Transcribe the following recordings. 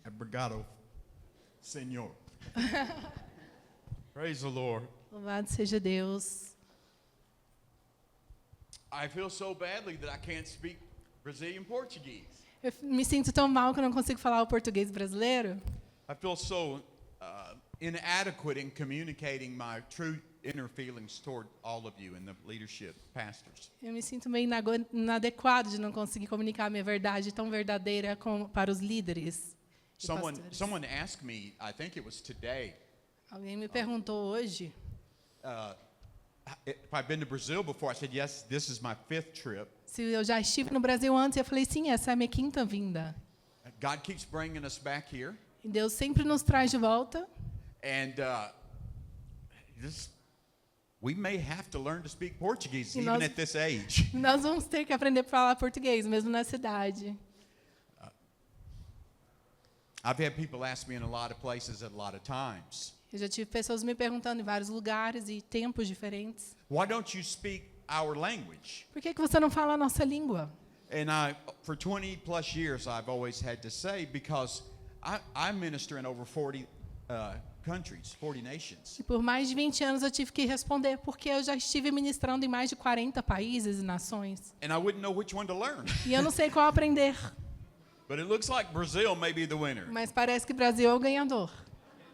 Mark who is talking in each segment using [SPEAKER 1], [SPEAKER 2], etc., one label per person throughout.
[SPEAKER 1] Obrigado, Senhor. Praise the Lord.
[SPEAKER 2] Louvado seja Deus.
[SPEAKER 1] I feel so badly that I can't speak Brazilian Portuguese.
[SPEAKER 2] Eu me sinto tão mal que eu não consigo falar o português brasileiro.
[SPEAKER 1] I feel so inadequate in communicating my true inner feelings toward all of you and the leadership, pastors.
[SPEAKER 2] Eu me sinto meio inadequado de não conseguir comunicar a minha verdade tão verdadeira para os líderes e pastores.
[SPEAKER 1] Someone asked me, I think it was today,
[SPEAKER 2] Alguém me perguntou hoje
[SPEAKER 1] if I've been to Brazil before. I said, yes, this is my 5th trip.
[SPEAKER 2] se eu já estive no Brasil antes. Eu falei, sim, essa é a minha 5ª vinda.
[SPEAKER 1] God keeps bringing us back here.
[SPEAKER 2] E Deus sempre nos traz de volta.
[SPEAKER 1] And we may have to learn to speak Portuguese
[SPEAKER 2] E
[SPEAKER 1] even at this age.
[SPEAKER 2] Nós vamos ter que aprender a falar português, mesmo na cidade.
[SPEAKER 1] I've had people ask me in a lot of places at a lot of times,
[SPEAKER 2] Eu já tive pessoas me perguntando em vários lugares e tempos diferentes.
[SPEAKER 1] why don't you speak our language?
[SPEAKER 2] Por que você não fala a nossa língua?
[SPEAKER 1] And for 20 plus years, I've always had to say, because I minister in over 40 countries, 40 nations.
[SPEAKER 2] E por mais de 20 anos eu tive que responder, porque eu já estive ministrando em mais de 40 países e nações.
[SPEAKER 1] And I wouldn't know which one to learn.
[SPEAKER 2] E eu não sei qual aprender.
[SPEAKER 1] But it looks like Brazil may be the winner.
[SPEAKER 2] Mas parece que o Brasil é o ganhador.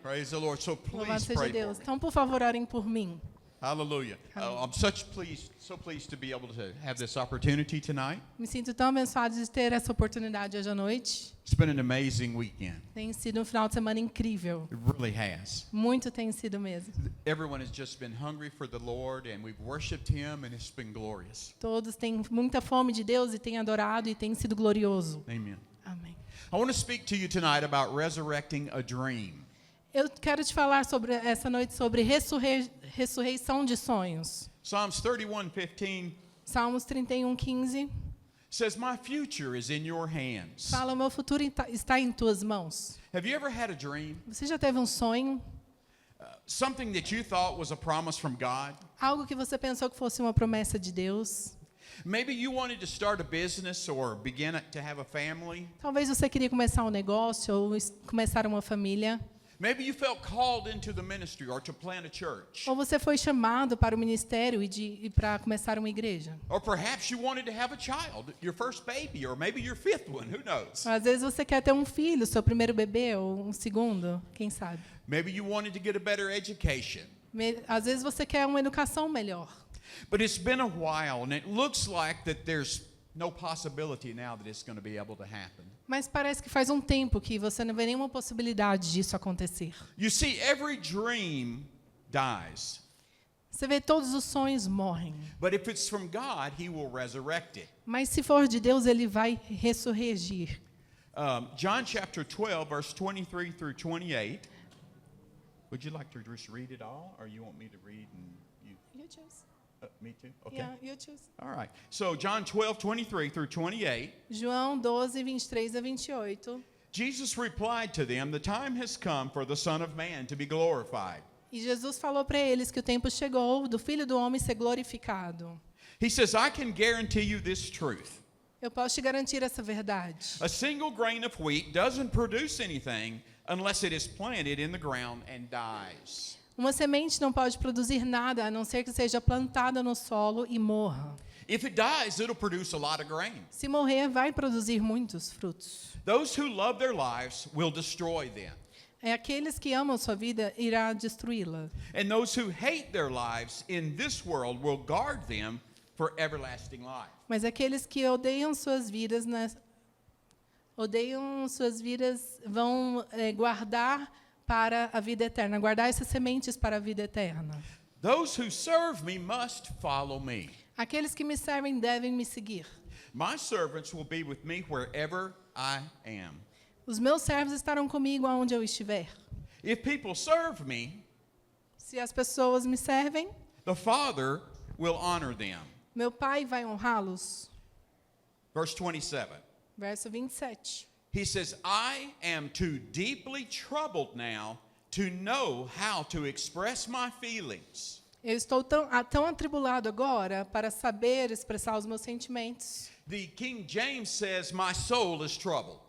[SPEAKER 1] Praise the Lord. So
[SPEAKER 2] Louvado
[SPEAKER 1] please
[SPEAKER 2] seja
[SPEAKER 1] pray for
[SPEAKER 2] Deus.
[SPEAKER 1] me.
[SPEAKER 2] Então, por favor, orem por mim.
[SPEAKER 1] Hallelujah. I'm so pleased to be able to have this opportunity tonight.
[SPEAKER 2] Me sinto tão abençoado de ter essa oportunidade hoje à noite.
[SPEAKER 1] It's been an amazing weekend.
[SPEAKER 2] Tem sido um final de semana incrível.
[SPEAKER 1] It really has.
[SPEAKER 2] Muito tem sido mesmo.
[SPEAKER 1] Everyone has just been hungry for the Lord, and we've worshiped Him, and it's been glorious.
[SPEAKER 2] Todos têm muita fome de Deus e têm adorado e tem sido glorioso.
[SPEAKER 1] Amen.
[SPEAKER 2] Amém.
[SPEAKER 1] I want to speak to you tonight about resurrecting a dream.
[SPEAKER 2] Eu quero te falar sobre essa noite sobre ressurreição de sonhos.
[SPEAKER 1] Psalms 31:15
[SPEAKER 2] Salmos 31:15
[SPEAKER 1] says, "My future is in your hands."
[SPEAKER 2] fala: o meu futuro está em tuas mãos.
[SPEAKER 1] Have you ever had a dream?
[SPEAKER 2] Você já teve um sonho?
[SPEAKER 1] Something that you thought was a promise from God?
[SPEAKER 2] Algo que você pensou que fosse uma promessa de Deus?
[SPEAKER 1] Maybe you wanted to start a business or begin to have a family.
[SPEAKER 2] Talvez você queria começar um negócio ou começar uma família.
[SPEAKER 1] Maybe you felt called into the ministry or to plant a church.
[SPEAKER 2] Ou você foi chamado para o ministério e para começar uma igreja.
[SPEAKER 1] Or perhaps you wanted to have a child, your first baby, or maybe your 5th one, who knows?
[SPEAKER 2] Às vezes você quer ter um filho, seu primeiro bebê ou um segundo, quem sabe.
[SPEAKER 1] Maybe you wanted to get a better education.
[SPEAKER 2] Às vezes você quer uma educação melhor.
[SPEAKER 1] But it's been a while, and it looks like that there's no possibility now that it's going to be able to happen.
[SPEAKER 2] Mas parece que faz um tempo que você não vê nenhuma possibilidade disso acontecer.
[SPEAKER 1] You see, every dream dies.
[SPEAKER 2] Você vê, todos os sonhos morrem.
[SPEAKER 1] But if it's from God, He will resurrect it.
[SPEAKER 2] Mas se for de Deus, Ele vai ressurgir.
[SPEAKER 1] John chapter 12, verse 23 through 28. Would you like to just read it all, or you want me to read and you?
[SPEAKER 2] You choose.
[SPEAKER 1] Me too? Okay.
[SPEAKER 2] Yeah, you choose.
[SPEAKER 1] All right. So John 12, 23 through 28.
[SPEAKER 2] João 12, 23 a 28.
[SPEAKER 1] Jesus replied to them, "The time has come for the Son of Man to be glorified."
[SPEAKER 2] E Jesus falou para eles que o tempo chegou do Filho do Homem ser glorificado.
[SPEAKER 1] He says, "I can guarantee you this truth.
[SPEAKER 2] Eu posso te garantir essa verdade.
[SPEAKER 1] A single grain of wheat doesn't produce anything unless it is planted in the ground and dies.
[SPEAKER 2] Uma semente não pode produzir nada, a não ser que seja plantada no solo e morra.
[SPEAKER 1] If it dies, it'll produce a lot of grain.
[SPEAKER 2] Se morrer, vai produzir muitos frutos.
[SPEAKER 1] Those who love their lives will destroy them.
[SPEAKER 2] É aqueles que amam sua vida, irá destruí-la.
[SPEAKER 1] And those who hate their lives in this world will guard them for everlasting life."
[SPEAKER 2] Mas aqueles que odeiam suas vidas, vão guardar para a vida eterna, guardar essas sementes para a vida eterna.
[SPEAKER 1] Those who serve me must follow me.
[SPEAKER 2] Aqueles que me servem devem me seguir.
[SPEAKER 1] My servants will be with me wherever I am.
[SPEAKER 2] Os meus servos estarão comigo aonde eu estiver.
[SPEAKER 1] If people serve me,
[SPEAKER 2] Se as pessoas me servem,
[SPEAKER 1] the Father will honor them.
[SPEAKER 2] meu Pai vai honrá-los.
[SPEAKER 1] Verse 27.
[SPEAKER 2] Verso 27.
[SPEAKER 1] He says, "I am too deeply troubled now to know how to express my feelings."
[SPEAKER 2] Eu estou tão atribulado agora para saber expressar os meus sentimentos.
[SPEAKER 1] The King James says, "My soul is troubled."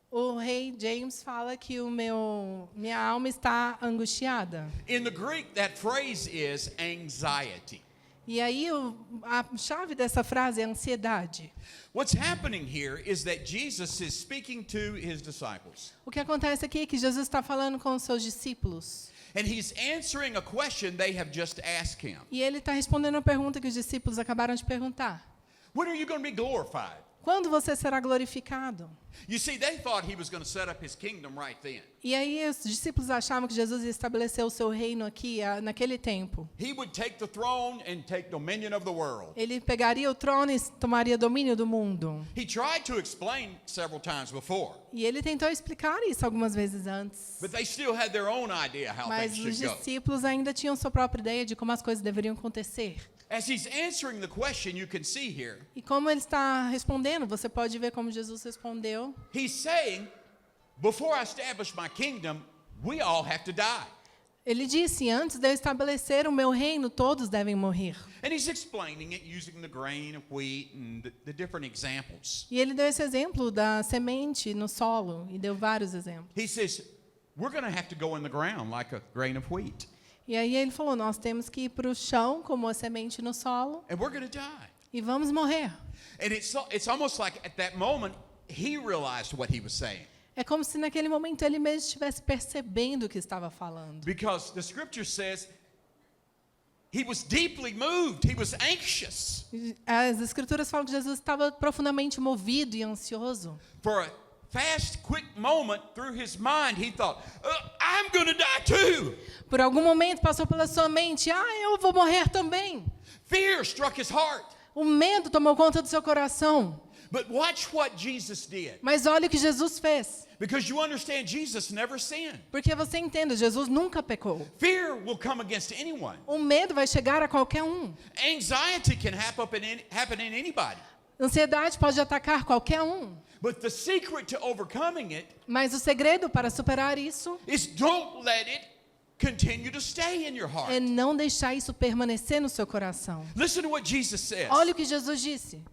[SPEAKER 2] O rei James fala que minha alma está angustiada.
[SPEAKER 1] In the Greek, that phrase is anxiety.
[SPEAKER 2] E aí a chave dessa frase é ansiedade.
[SPEAKER 1] What's happening here is that Jesus is speaking to his disciples.
[SPEAKER 2] O que acontece aqui é que Jesus está falando com os seus discípulos.
[SPEAKER 1] And he's answering a question they have just asked him.
[SPEAKER 2] E ele está respondendo a pergunta que os discípulos acabaram de perguntar.
[SPEAKER 1] When are you going to be glorified?
[SPEAKER 2] Quando você será glorificado?
[SPEAKER 1] You see, they thought he was going to set up his kingdom right then.
[SPEAKER 2] E aí os discípulos achavam que Jesus ia estabelecer o seu reino aqui, naquele tempo.
[SPEAKER 1] He would take the throne and take dominion of the world.
[SPEAKER 2] Ele pegaria o trono e tomaria domínio do mundo.
[SPEAKER 1] He tried to explain several times before,
[SPEAKER 2] E ele tentou explicar isso algumas vezes antes.
[SPEAKER 1] but they still had their own idea how
[SPEAKER 2] Mas
[SPEAKER 1] things
[SPEAKER 2] os
[SPEAKER 1] should go.
[SPEAKER 2] discípulos ainda tinham sua própria ideia de como as coisas deveriam acontecer.
[SPEAKER 1] As he's answering the question, you can see here,
[SPEAKER 2] E como ele está respondendo, você pode ver como Jesus respondeu.
[SPEAKER 1] he's saying, before I establish my kingdom, we all have to die.
[SPEAKER 2] Ele disse, antes de eu estabelecer o meu reino, todos devem morrer.
[SPEAKER 1] And he's explaining it using the grain of wheat and the different examples.
[SPEAKER 2] E ele deu esse exemplo da semente no solo, e deu vários exemplos.
[SPEAKER 1] He says, we're going to have to go in the ground like a grain of wheat,
[SPEAKER 2] E aí ele falou, nós temos que ir para o chão, como a semente no solo,
[SPEAKER 1] and we're going to die.
[SPEAKER 2] e vamos morrer.
[SPEAKER 1] And it's almost like at that moment, he realized what he was saying.
[SPEAKER 2] É como se naquele momento ele mesmo estivesse percebendo o que estava falando.
[SPEAKER 1] Because the scripture says he was deeply moved, he was anxious.
[SPEAKER 2] As escrituras falam que Jesus estava profundamente movido e ansioso.
[SPEAKER 1] For a fast, quick moment through his mind, he thought, I'm going to die too.
[SPEAKER 2] Por algum momento passou pela sua mente, eu vou morrer também.
[SPEAKER 1] Fear struck his heart.
[SPEAKER 2] O medo tomou conta do seu coração.
[SPEAKER 1] But watch what Jesus did.
[SPEAKER 2] Mas olha o que Jesus fez.
[SPEAKER 1] Because you understand, Jesus never sinned.
[SPEAKER 2] Porque você entenda, Jesus nunca pecou.
[SPEAKER 1] Fear will come against anyone.
[SPEAKER 2] O medo vai chegar a qualquer um.
[SPEAKER 1] Anxiety can happen in anybody.
[SPEAKER 2] Ansiedade pode atacar qualquer um.
[SPEAKER 1] But the secret to overcoming it
[SPEAKER 2] Mas o segredo para superar isso
[SPEAKER 1] is don't let it continue to stay in your heart.
[SPEAKER 2] é não deixar isso permanecer no seu coração.
[SPEAKER 1] Listen to what Jesus says.
[SPEAKER 2] Olha o que Jesus disse.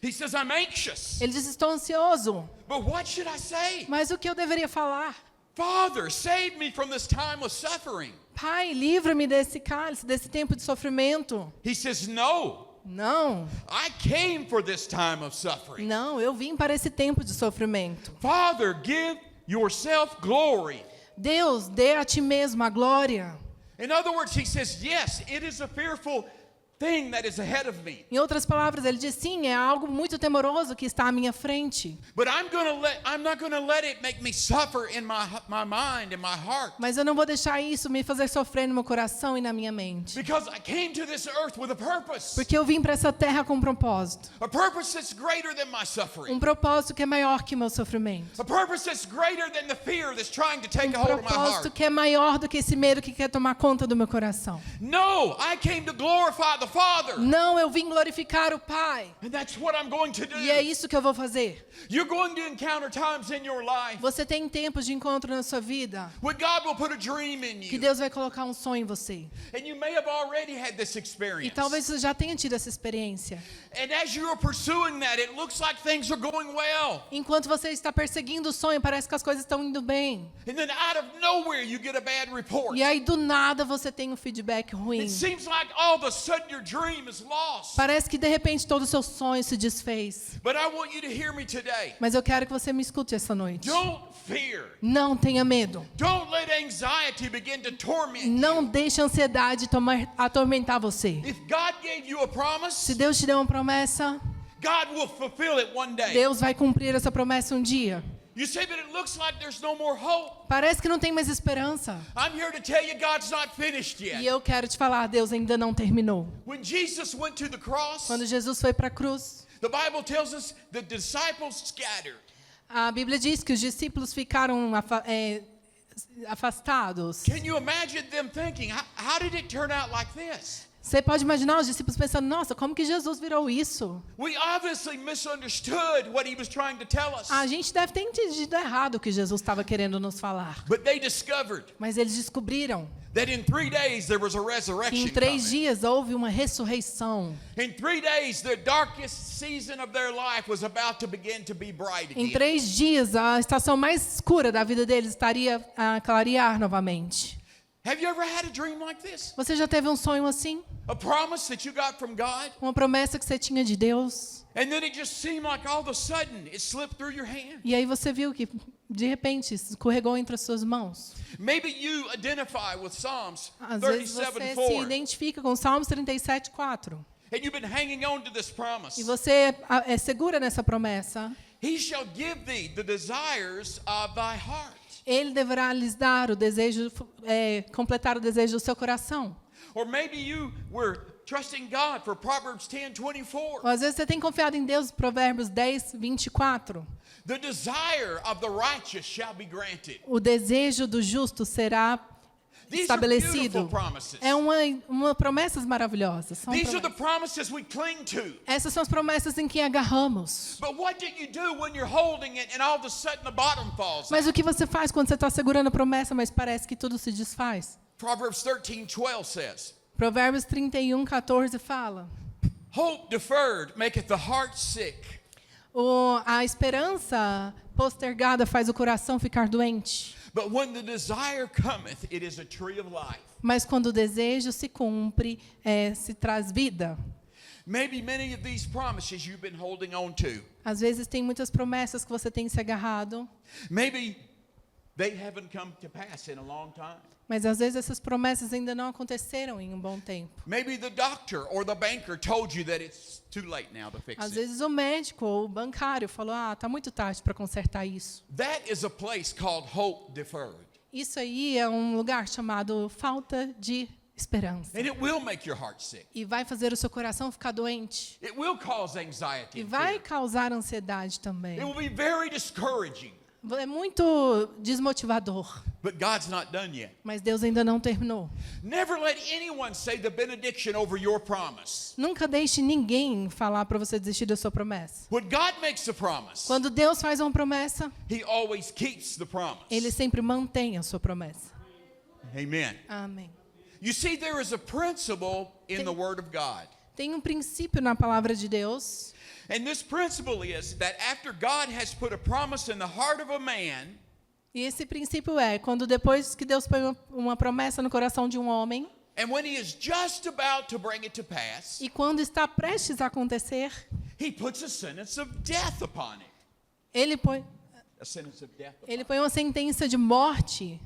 [SPEAKER 1] He says, I'm anxious.
[SPEAKER 2] Ele disse, estou ansioso.
[SPEAKER 1] But what should I say?
[SPEAKER 2] Mas o que eu deveria falar?
[SPEAKER 1] Father, save me from this time of suffering.
[SPEAKER 2] Pai, livra-me desse cálice, desse tempo de sofrimento.
[SPEAKER 1] He says, no.
[SPEAKER 2] Não,
[SPEAKER 1] I came for this time of suffering.
[SPEAKER 2] não, eu vim para esse tempo de sofrimento.
[SPEAKER 1] Father, give yourself glory.
[SPEAKER 2] Deus, dê a ti mesmo a glória.
[SPEAKER 1] In other words, he says, yes, it is a fearful thing that is ahead of me.
[SPEAKER 2] Em outras palavras, ele diz, sim, é algo muito temoroso que está à minha frente.
[SPEAKER 1] But I'm not going to let it make me suffer in my mind and my heart.
[SPEAKER 2] Mas eu não vou deixar isso me fazer sofrer no meu coração e na minha mente.
[SPEAKER 1] Because I came to this earth with a purpose.
[SPEAKER 2] Porque eu vim para essa terra com um propósito.
[SPEAKER 1] A purpose that's greater than my suffering.
[SPEAKER 2] Um propósito que é maior que o meu sofrimento.
[SPEAKER 1] A purpose that's greater than the fear that's trying to take a hold of my
[SPEAKER 2] Propósito
[SPEAKER 1] heart.
[SPEAKER 2] que é maior do que esse medo que quer tomar conta do meu coração.
[SPEAKER 1] No, I came to glorify the Father.
[SPEAKER 2] Não, eu vim glorificar o Pai.
[SPEAKER 1] And that's what I'm going to do.
[SPEAKER 2] E é isso que eu vou fazer.
[SPEAKER 1] You're going to encounter times in your life
[SPEAKER 2] Você tem tempos de encontro na sua vida
[SPEAKER 1] when God will put a dream in
[SPEAKER 2] que
[SPEAKER 1] you.
[SPEAKER 2] Deus vai colocar um sonho em você.
[SPEAKER 1] And you may have already had this
[SPEAKER 2] E
[SPEAKER 1] experience.
[SPEAKER 2] talvez você já tenha tido essa experiência.
[SPEAKER 1] And as you are pursuing that, it looks like things are going well.
[SPEAKER 2] Enquanto você está perseguindo o sonho, parece que as coisas estão indo bem.
[SPEAKER 1] And then out of nowhere, you get a bad report.
[SPEAKER 2] E aí, do nada, você tem um feedback ruim.
[SPEAKER 1] It seems like all of a sudden your dream is lost.
[SPEAKER 2] Parece que, de repente, todo o seu sonho se desfez.
[SPEAKER 1] But I want you to hear me today.
[SPEAKER 2] Mas eu quero que você me escute essa noite.
[SPEAKER 1] Don't fear.
[SPEAKER 2] Não tenha medo.
[SPEAKER 1] Don't let anxiety begin to torment you.
[SPEAKER 2] Não deixe a ansiedade atormentar você.
[SPEAKER 1] If God gave you a
[SPEAKER 2] Se
[SPEAKER 1] promise,
[SPEAKER 2] Deus te deu uma promessa,
[SPEAKER 1] God will fulfill it one day.
[SPEAKER 2] Deus vai cumprir essa promessa um dia.
[SPEAKER 1] You say, but it looks like there's no more hope.
[SPEAKER 2] Parece que não tem mais esperança.
[SPEAKER 1] I'm here to tell you God's not finished
[SPEAKER 2] E
[SPEAKER 1] yet.
[SPEAKER 2] eu quero te falar, Deus ainda não terminou.
[SPEAKER 1] When Jesus went to the cross,
[SPEAKER 2] Quando Jesus foi para a cruz,
[SPEAKER 1] the Bible tells us the disciples scattered.
[SPEAKER 2] a Bíblia diz que os discípulos ficaram afastados.
[SPEAKER 1] Can you imagine them thinking, how did it turn out like this?
[SPEAKER 2] Você pode imaginar os discípulos pensando, nossa, como que Jesus virou isso?
[SPEAKER 1] We obviously misunderstood what he was trying to tell us.
[SPEAKER 2] A gente deve ter entendido errado o que Jesus estava querendo nos falar.
[SPEAKER 1] But they discovered
[SPEAKER 2] Mas eles descobriram
[SPEAKER 1] that in 3 days there was a
[SPEAKER 2] que
[SPEAKER 1] resurrection
[SPEAKER 2] em 3
[SPEAKER 1] coming.
[SPEAKER 2] dias houve uma ressurreição.
[SPEAKER 1] In 3 days, the darkest season of their life was about to begin to be bright
[SPEAKER 2] Em
[SPEAKER 1] again.
[SPEAKER 2] 3 dias, a estação mais escura da vida deles estaria a clarear novamente.
[SPEAKER 1] Have you ever had a dream like this?
[SPEAKER 2] Você já teve um sonho assim?
[SPEAKER 1] A promise that you got from God,
[SPEAKER 2] Uma promessa que você tinha de Deus?
[SPEAKER 1] and then it just seemed like all of a sudden it slipped through your hand.
[SPEAKER 2] E aí você viu que, de repente, escorregou entre as suas mãos.
[SPEAKER 1] Maybe you identify with Psalms
[SPEAKER 2] Às vezes você se
[SPEAKER 1] 37:4,
[SPEAKER 2] identifica com Salmos 37:4.
[SPEAKER 1] and you've been hanging on to this promise.
[SPEAKER 2] E você é segura nessa promessa.
[SPEAKER 1] He shall give thee the desires of thy heart.
[SPEAKER 2] Ele deverá lhes dar o desejo, completar o desejo do seu coração.
[SPEAKER 1] Or maybe you were trusting God for Proverbs 10:24.
[SPEAKER 2] Ou às vezes você tem confiado em Deus, Provérbios 10:24.
[SPEAKER 1] The desire of the righteous shall be granted.
[SPEAKER 2] O desejo do justo será
[SPEAKER 1] These are
[SPEAKER 2] estabelecido.
[SPEAKER 1] beautiful promises.
[SPEAKER 2] É uma promessas maravilhosas. São
[SPEAKER 1] These are the
[SPEAKER 2] promessas.
[SPEAKER 1] promises we cling to.
[SPEAKER 2] Essas são as promessas em que agarramos.
[SPEAKER 1] But what do you do when you're holding it and all of a sudden the bottom falls
[SPEAKER 2] Mas
[SPEAKER 1] out?
[SPEAKER 2] o que você faz quando você está segurando a promessa, mas parece que tudo se desfaz?
[SPEAKER 1] Proverbs 13:12 says,
[SPEAKER 2] Provérbios 31:14 fala:
[SPEAKER 1] hope deferred maketh the heart sick,
[SPEAKER 2] a esperança postergada faz o coração ficar doente.
[SPEAKER 1] but when the desire cometh, it is a tree of life.
[SPEAKER 2] Mas quando o desejo se cumpre, se traz vida.
[SPEAKER 1] Maybe many of these promises you've been holding on to.
[SPEAKER 2] Às vezes tem muitas promessas que você tem se agarrado,
[SPEAKER 1] Maybe they haven't come to pass in a long time.
[SPEAKER 2] mas às vezes essas promessas ainda não aconteceram em um bom tempo.
[SPEAKER 1] Maybe the doctor or the banker told you that it's too late now to fix
[SPEAKER 2] Às
[SPEAKER 1] it.
[SPEAKER 2] vezes o médico ou o bancário falou: tá muito tarde para consertar isso.
[SPEAKER 1] That is a place called hope deferred.
[SPEAKER 2] Isso aí é um lugar chamado falta de esperança.
[SPEAKER 1] And it will make your heart sick.
[SPEAKER 2] E vai fazer o seu coração ficar doente.
[SPEAKER 1] It will cause anxiety
[SPEAKER 2] E
[SPEAKER 1] and
[SPEAKER 2] vai
[SPEAKER 1] fear.
[SPEAKER 2] causar ansiedade também.
[SPEAKER 1] It will be very discouraging.
[SPEAKER 2] É muito desmotivador.
[SPEAKER 1] But God's not done yet.
[SPEAKER 2] Mas Deus ainda não terminou.
[SPEAKER 1] Never let anyone say the benediction over your promise.
[SPEAKER 2] Nunca deixe ninguém falar para você desistir da sua promessa.
[SPEAKER 1] When God makes a promise,
[SPEAKER 2] Quando Deus faz uma promessa,
[SPEAKER 1] He always keeps the promise.
[SPEAKER 2] Ele sempre mantém a sua promessa.
[SPEAKER 1] Amen.
[SPEAKER 2] Amém.
[SPEAKER 1] You see, there is a principle in the Word of God.
[SPEAKER 2] Tem um princípio na palavra de Deus.
[SPEAKER 1] And this principle is that after God has put a promise in the heart of a man,
[SPEAKER 2] E esse princípio é, quando depois que Deus põe uma promessa no coração de um homem,
[SPEAKER 1] and when He is just about to bring it to pass,
[SPEAKER 2] e quando está prestes a acontecer,
[SPEAKER 1] He puts a sentence of death upon it.
[SPEAKER 2] Ele põe
[SPEAKER 1] A sentence of death.
[SPEAKER 2] Ele põe uma sentença de morte.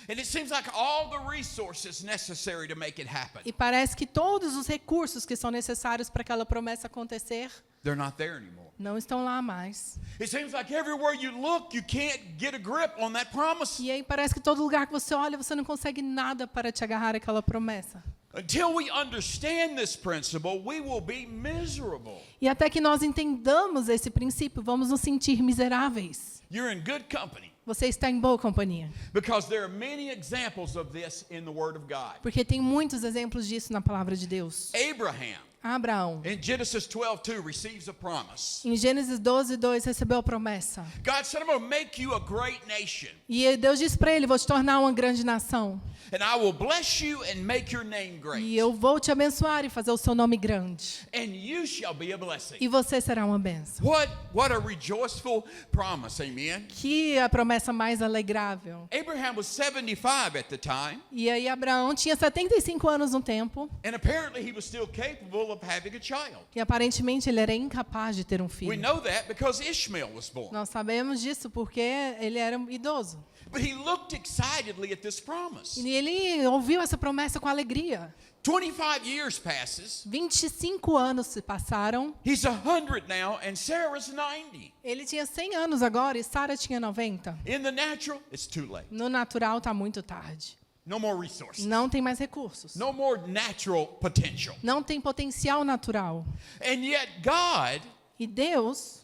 [SPEAKER 1] And it seems like all the resources necessary to make it happen,
[SPEAKER 2] E parece que todos os recursos que são necessários para aquela promessa acontecer
[SPEAKER 1] they're not there anymore.
[SPEAKER 2] não estão lá mais.
[SPEAKER 1] It seems like everywhere you look, you can't get a grip on that promise.
[SPEAKER 2] E aí parece que todo lugar que você olha, você não consegue nada para te agarrar àquela promessa.
[SPEAKER 1] Until we understand this principle, we will be miserable.
[SPEAKER 2] E até que nós entendamos esse princípio, vamos nos sentir miseráveis.
[SPEAKER 1] You're in good company
[SPEAKER 2] Você está em boa companhia.
[SPEAKER 1] because there are many examples of this in the Word of God.
[SPEAKER 2] Porque tem muitos exemplos disso na palavra de Deus.
[SPEAKER 1] Abraham,
[SPEAKER 2] Abraão,
[SPEAKER 1] in Genesis 12:2, receives a promise.
[SPEAKER 2] em Gênesis 12:2, recebeu a promessa.
[SPEAKER 1] God said, I'm going to make you a great nation,
[SPEAKER 2] E Deus disse para ele: vou te tornar uma grande nação.
[SPEAKER 1] and I will bless you and make your name
[SPEAKER 2] E
[SPEAKER 1] great,
[SPEAKER 2] eu vou te abençoar e fazer o seu nome grande.
[SPEAKER 1] and you shall be a blessing.
[SPEAKER 2] E você será uma bênção.
[SPEAKER 1] What a rejoiceful promise, amen.
[SPEAKER 2] Que a promessa mais alegrável.
[SPEAKER 1] Abraham was 75 at the time,
[SPEAKER 2] E aí Abraão tinha 75 anos no tempo.
[SPEAKER 1] and apparently he was still capable of having a child.
[SPEAKER 2] E aparentemente ele era incapaz de ter um
[SPEAKER 1] We
[SPEAKER 2] filho.
[SPEAKER 1] know that because Ishmael was born.
[SPEAKER 2] Nós sabemos disso porque ele era um idoso.
[SPEAKER 1] But he looked excitedly at this promise.
[SPEAKER 2] E ele ouviu essa promessa com alegria.
[SPEAKER 1] 25 years passes.
[SPEAKER 2] 25 anos se passaram.
[SPEAKER 1] He's 100 now, and Sarah's 90.
[SPEAKER 2] Ele tinha 100 anos agora e Sara tinha 90.
[SPEAKER 1] In the natural, it's too late.
[SPEAKER 2] No natural está muito tarde.
[SPEAKER 1] No more resources.
[SPEAKER 2] Não tem mais recursos.
[SPEAKER 1] No more natural potential.
[SPEAKER 2] Não tem potencial natural.
[SPEAKER 1] And yet God
[SPEAKER 2] E Deus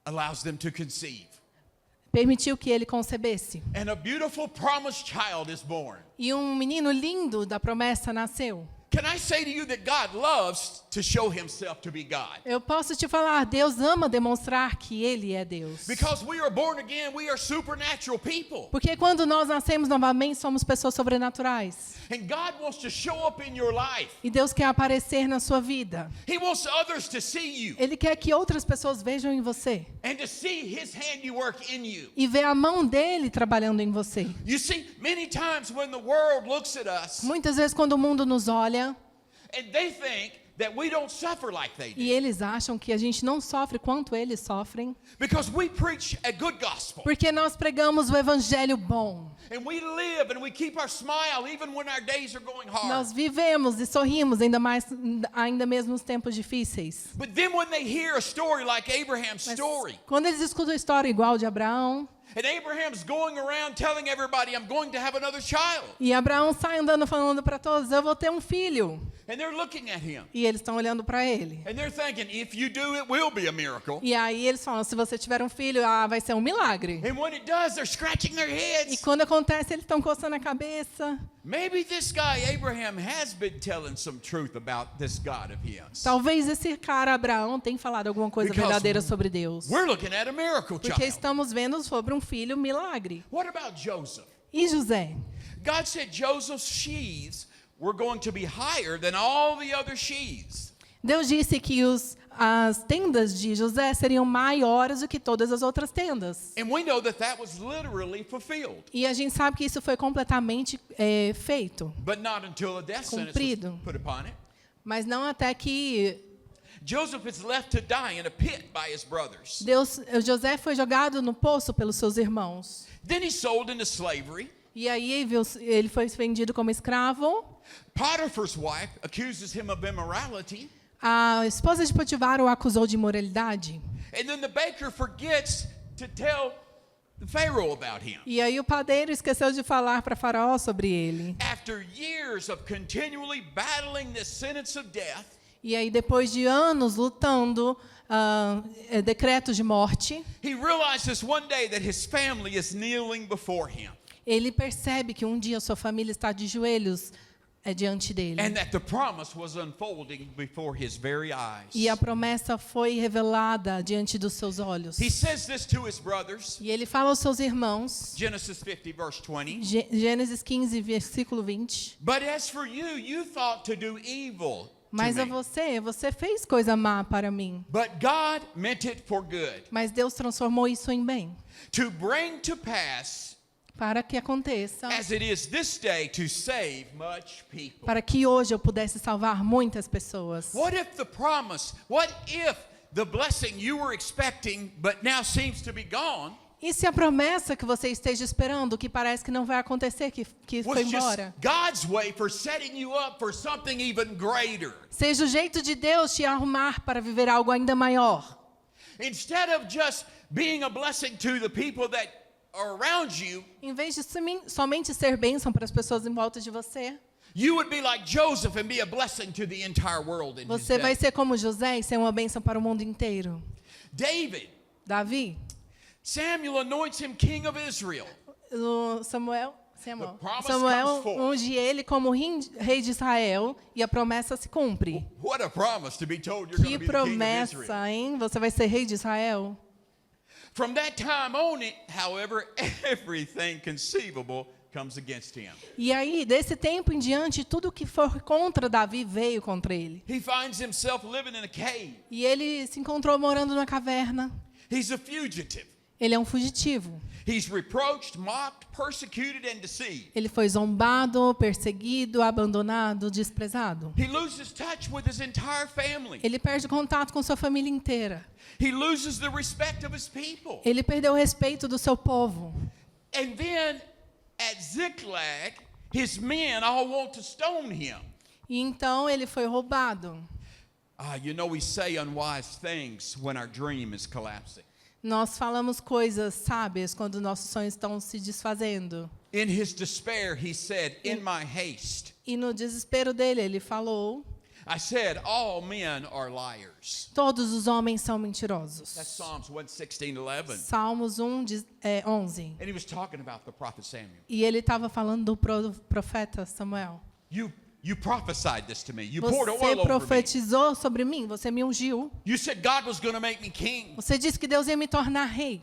[SPEAKER 1] allows them to conceive.
[SPEAKER 2] permitiu que ele concebesse.
[SPEAKER 1] And a beautiful promised child is born.
[SPEAKER 2] E um menino lindo da promessa nasceu.
[SPEAKER 1] Can I say to you that God loves to show himself to be God?
[SPEAKER 2] Eu posso te falar, Deus ama demonstrar que Ele é Deus.
[SPEAKER 1] Because we are born again, we are supernatural people.
[SPEAKER 2] Porque quando nós nascemos novamente, somos pessoas sobrenaturais.
[SPEAKER 1] And God wants to show up in your life.
[SPEAKER 2] E Deus quer aparecer na sua vida.
[SPEAKER 1] He wants others to see you
[SPEAKER 2] Ele quer que outras pessoas vejam em você.
[SPEAKER 1] and to see his handiwork in you.
[SPEAKER 2] E ver a mão dele trabalhando em você.
[SPEAKER 1] You see, many times when the world looks at us
[SPEAKER 2] Muitas vezes quando o mundo nos olha
[SPEAKER 1] and they think that we don't suffer like they
[SPEAKER 2] e
[SPEAKER 1] do.
[SPEAKER 2] eles acham que a gente não sofre quanto eles sofrem,
[SPEAKER 1] Because we preach a good gospel.
[SPEAKER 2] porque nós pregamos o evangelho bom.
[SPEAKER 1] And we live and we keep our smile even when our days are going hard.
[SPEAKER 2] Nós vivemos e sorrimos ainda mesmo nos tempos difíceis.
[SPEAKER 1] But then when they hear a story like Abraham's
[SPEAKER 2] Mas
[SPEAKER 1] story,
[SPEAKER 2] quando eles escutam a história igual de Abraão,
[SPEAKER 1] and Abraham's going around telling everybody, I'm going to have another child.
[SPEAKER 2] e Abraão sai andando falando para todos, eu vou ter um filho.
[SPEAKER 1] And they're looking at him.
[SPEAKER 2] E eles estão olhando para ele.
[SPEAKER 1] And they're thinking, if you do, it will be a miracle.
[SPEAKER 2] E aí eles falam, se você tiver um filho, vai ser um milagre.
[SPEAKER 1] And when it does, they're scratching their
[SPEAKER 2] E
[SPEAKER 1] heads.
[SPEAKER 2] quando acontece, eles estão coçando a cabeça.
[SPEAKER 1] Maybe this guy, Abraham, has been telling some truth about this God of his.
[SPEAKER 2] Talvez esse cara, Abraão, tenha falado alguma coisa
[SPEAKER 1] Because
[SPEAKER 2] verdadeira sobre Deus.
[SPEAKER 1] We're looking at a miracle
[SPEAKER 2] Porque
[SPEAKER 1] child.
[SPEAKER 2] estamos vendo sobre um filho milagre.
[SPEAKER 1] What about Joseph?
[SPEAKER 2] E José?
[SPEAKER 1] God said Joseph's sheaves were going to be higher than all the other sheaves.
[SPEAKER 2] Deus disse que as tendas de José seriam maiores do que todas as outras tendas.
[SPEAKER 1] And we know that that was literally fulfilled.
[SPEAKER 2] E a gente sabe que isso foi completamente feito.
[SPEAKER 1] But not until a death sentence was
[SPEAKER 2] Cumprido.
[SPEAKER 1] put upon it.
[SPEAKER 2] Mas não até que
[SPEAKER 1] Joseph is left to die in a pit by his brothers.
[SPEAKER 2] José foi jogado no poço pelos seus irmãos.
[SPEAKER 1] Then he's sold into slavery.
[SPEAKER 2] E aí ele foi vendido como escravo.
[SPEAKER 1] Potiphar's wife accuses him of immorality.
[SPEAKER 2] A esposa de Potifar o acusou de imoralidade.
[SPEAKER 1] And then the baker forgets to tell the Pharaoh about him.
[SPEAKER 2] E aí o padeiro esqueceu de falar para Faraó sobre ele.
[SPEAKER 1] After years of continually battling this sentence of death,
[SPEAKER 2] E aí depois de anos lutando decretos de morte,
[SPEAKER 1] he realizes one day that his family is kneeling before him.
[SPEAKER 2] ele percebe que um dia sua família está de joelhos diante dele.
[SPEAKER 1] And that the promise was unfolding before his very eyes.
[SPEAKER 2] E a promessa foi revelada diante dos seus olhos.
[SPEAKER 1] He says this to his brothers.
[SPEAKER 2] E ele fala aos seus irmãos,
[SPEAKER 1] Genesis 50 verse 20.
[SPEAKER 2] Gênesis 15, versículo 20.
[SPEAKER 1] But as for you, you thought to do evil
[SPEAKER 2] Mas
[SPEAKER 1] to
[SPEAKER 2] a
[SPEAKER 1] me.
[SPEAKER 2] você fez coisa má para mim.
[SPEAKER 1] But God meant it for good,
[SPEAKER 2] Mas Deus transformou isso em bem,
[SPEAKER 1] to bring to pass
[SPEAKER 2] para que aconteça,
[SPEAKER 1] as it is this day to save much people.
[SPEAKER 2] para que hoje eu pudesse salvar muitas pessoas.
[SPEAKER 1] What if the blessing you were expecting but now seems to be gone
[SPEAKER 2] E se a promessa que você esteja esperando, que parece que não vai acontecer, que foi
[SPEAKER 1] was just
[SPEAKER 2] embora,
[SPEAKER 1] God's way for setting you up for something even greater?
[SPEAKER 2] seja o jeito de Deus te arrumar para viver algo ainda maior.
[SPEAKER 1] Instead of just being a blessing to the people that are around you,
[SPEAKER 2] Em vez de somente ser bênção para as pessoas em volta de você,
[SPEAKER 1] you would be like Joseph and be a blessing to the entire world in his
[SPEAKER 2] você vai
[SPEAKER 1] day.
[SPEAKER 2] ser como José e ser uma bênção para o mundo inteiro.
[SPEAKER 1] David,
[SPEAKER 2] Davi,
[SPEAKER 1] Samuel anoints him king of Israel.
[SPEAKER 2] Samuel
[SPEAKER 1] The promise comes forth.
[SPEAKER 2] unge ele como rei de Israel e a promessa se cumpre.
[SPEAKER 1] What a promise to be told you're going
[SPEAKER 2] Que
[SPEAKER 1] to be the king of Israel.
[SPEAKER 2] promessa, hein? Você vai ser rei de Israel?
[SPEAKER 1] From that time on, however, everything conceivable comes against him.
[SPEAKER 2] E aí, desse tempo em diante, tudo que for contra Davi veio contra ele.
[SPEAKER 1] He finds himself living in a cave.
[SPEAKER 2] E ele se encontrou morando numa caverna.
[SPEAKER 1] He's a fugitive.
[SPEAKER 2] Ele é um fugitivo.
[SPEAKER 1] He's reproached, mocked, persecuted, and deceived.
[SPEAKER 2] Ele foi zombado, perseguido, abandonado, desprezado.
[SPEAKER 1] He loses touch with his entire family.
[SPEAKER 2] Ele perde contato com sua família inteira.
[SPEAKER 1] He loses the respect of his people.
[SPEAKER 2] Ele perdeu o respeito do seu povo.
[SPEAKER 1] And then at Ziklag, his men all want to stone him.
[SPEAKER 2] E então ele foi roubado.
[SPEAKER 1] You know, we say unwise things when our dream is collapsing.
[SPEAKER 2] Nós falamos coisas sábias quando nossos sonhos estão se desfazendo.
[SPEAKER 1] In his despair, he said, in my haste,
[SPEAKER 2] E no desespero dele, ele falou:
[SPEAKER 1] I said, all men are liars.
[SPEAKER 2] todos os homens são mentirosos.
[SPEAKER 1] That's Psalms 116:11.
[SPEAKER 2] Salmos 11.
[SPEAKER 1] And he was talking about the prophet Samuel.
[SPEAKER 2] E ele estava falando do profeta Samuel.
[SPEAKER 1] You prophesied this to me. You poured
[SPEAKER 2] Você
[SPEAKER 1] oil over me.
[SPEAKER 2] profetizou sobre mim, você me ungiu.
[SPEAKER 1] You said God was going to make me king.
[SPEAKER 2] Você disse que Deus ia me tornar rei.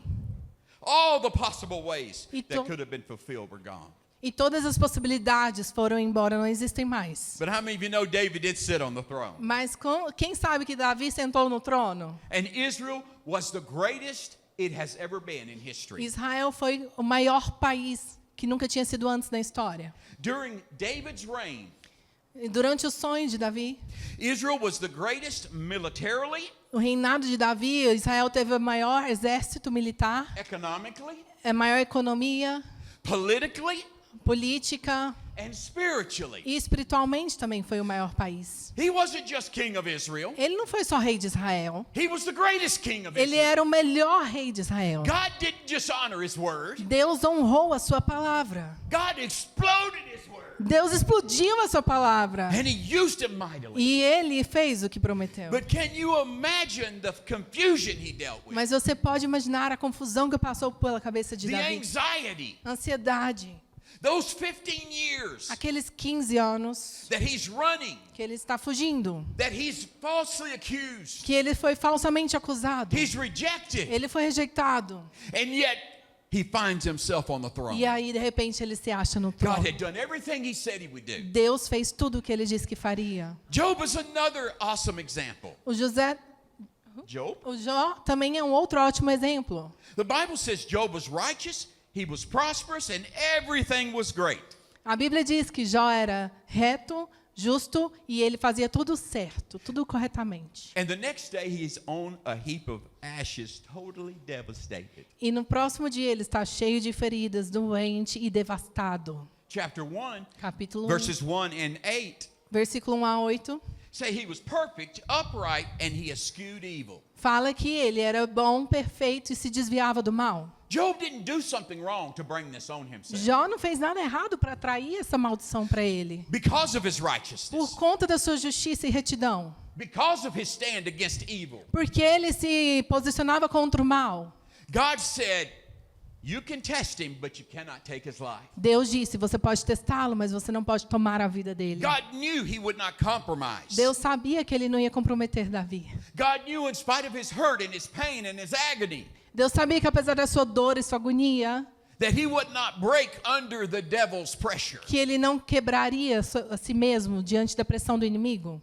[SPEAKER 1] All the possible ways
[SPEAKER 2] E
[SPEAKER 1] that could have been fulfilled were gone.
[SPEAKER 2] E todas as possibilidades foram embora, não existem mais.
[SPEAKER 1] But how many of you know David did sit on the throne?
[SPEAKER 2] Mas quem sabe que Davi sentou no trono?
[SPEAKER 1] And Israel was the greatest it has ever been in history.
[SPEAKER 2] Israel foi o maior país que nunca tinha sido antes na história.
[SPEAKER 1] During David's reign,
[SPEAKER 2] E durante o sonho de Davi,
[SPEAKER 1] Israel was the greatest militarily,
[SPEAKER 2] o reinado de Davi, Israel teve o maior exército militar,
[SPEAKER 1] economically,
[SPEAKER 2] a maior economia,
[SPEAKER 1] politically,
[SPEAKER 2] política
[SPEAKER 1] and spiritually.
[SPEAKER 2] e espiritualmente também foi o maior país.
[SPEAKER 1] He wasn't just king of Israel.
[SPEAKER 2] Ele não foi só rei de Israel,
[SPEAKER 1] He was the greatest king of
[SPEAKER 2] ele
[SPEAKER 1] Israel.
[SPEAKER 2] era o melhor rei de Israel.
[SPEAKER 1] God didn't just honor his word.
[SPEAKER 2] Deus honrou a sua palavra.
[SPEAKER 1] God exploded his word.
[SPEAKER 2] Deus explodiu a sua palavra.
[SPEAKER 1] And he used it mightily.
[SPEAKER 2] E ele fez o que prometeu.
[SPEAKER 1] But can you imagine the confusion he dealt with?
[SPEAKER 2] Mas você pode imaginar a confusão que passou pela cabeça de
[SPEAKER 1] The
[SPEAKER 2] Davi.
[SPEAKER 1] anxiety.
[SPEAKER 2] Ansiedade.
[SPEAKER 1] Those 15 years
[SPEAKER 2] Aqueles 15 anos
[SPEAKER 1] that he's running,
[SPEAKER 2] que ele está fugindo.
[SPEAKER 1] that he's falsely accused,
[SPEAKER 2] Que ele foi falsamente acusado.
[SPEAKER 1] he's rejected,
[SPEAKER 2] Ele foi rejeitado.
[SPEAKER 1] and yet he finds himself on the throne.
[SPEAKER 2] E aí, de repente, ele se acha no
[SPEAKER 1] God
[SPEAKER 2] trono.
[SPEAKER 1] had done everything he said he would do.
[SPEAKER 2] Deus fez tudo o que ele disse que faria.
[SPEAKER 1] Job is another awesome example.
[SPEAKER 2] O Jó também é um outro ótimo exemplo.
[SPEAKER 1] The Bible says Job was righteous, he was prosperous, and everything was great.
[SPEAKER 2] A Bíblia diz que Jó era reto, justo e ele fazia tudo certo, tudo corretamente.
[SPEAKER 1] And the next day he's on a heap of ashes, totally devastated.
[SPEAKER 2] E no próximo dia ele está cheio de feridas, doente e devastado.
[SPEAKER 1] Chapter 1,
[SPEAKER 2] Capítulo 1,
[SPEAKER 1] verses 1 and 8
[SPEAKER 2] versículo 1 a 8,
[SPEAKER 1] say he was perfect, upright, and he eschewed evil.
[SPEAKER 2] fala que ele era bom, perfeito e se desviava do mal.
[SPEAKER 1] Job didn't do something wrong to bring this on himself.
[SPEAKER 2] Jó não fez nada errado para atrair essa maldição para ele.
[SPEAKER 1] Because of his
[SPEAKER 2] Por
[SPEAKER 1] righteousness,
[SPEAKER 2] conta da sua justiça e retidão.
[SPEAKER 1] because of his stand against evil,
[SPEAKER 2] Porque ele se posicionava contra o mal.
[SPEAKER 1] God said, you can test him, but you cannot take his life.
[SPEAKER 2] Deus disse, você pode testá-lo, mas você não pode tomar a vida dele.
[SPEAKER 1] God knew he would not compromise.
[SPEAKER 2] Deus sabia que ele não ia comprometer Davi.
[SPEAKER 1] God knew in spite of his hurt and his pain and his agony,
[SPEAKER 2] Deus sabia que apesar da sua dor e sua agonia,
[SPEAKER 1] that he would not break under the devil's pressure.
[SPEAKER 2] que ele não quebraria a si mesmo diante da pressão do inimigo.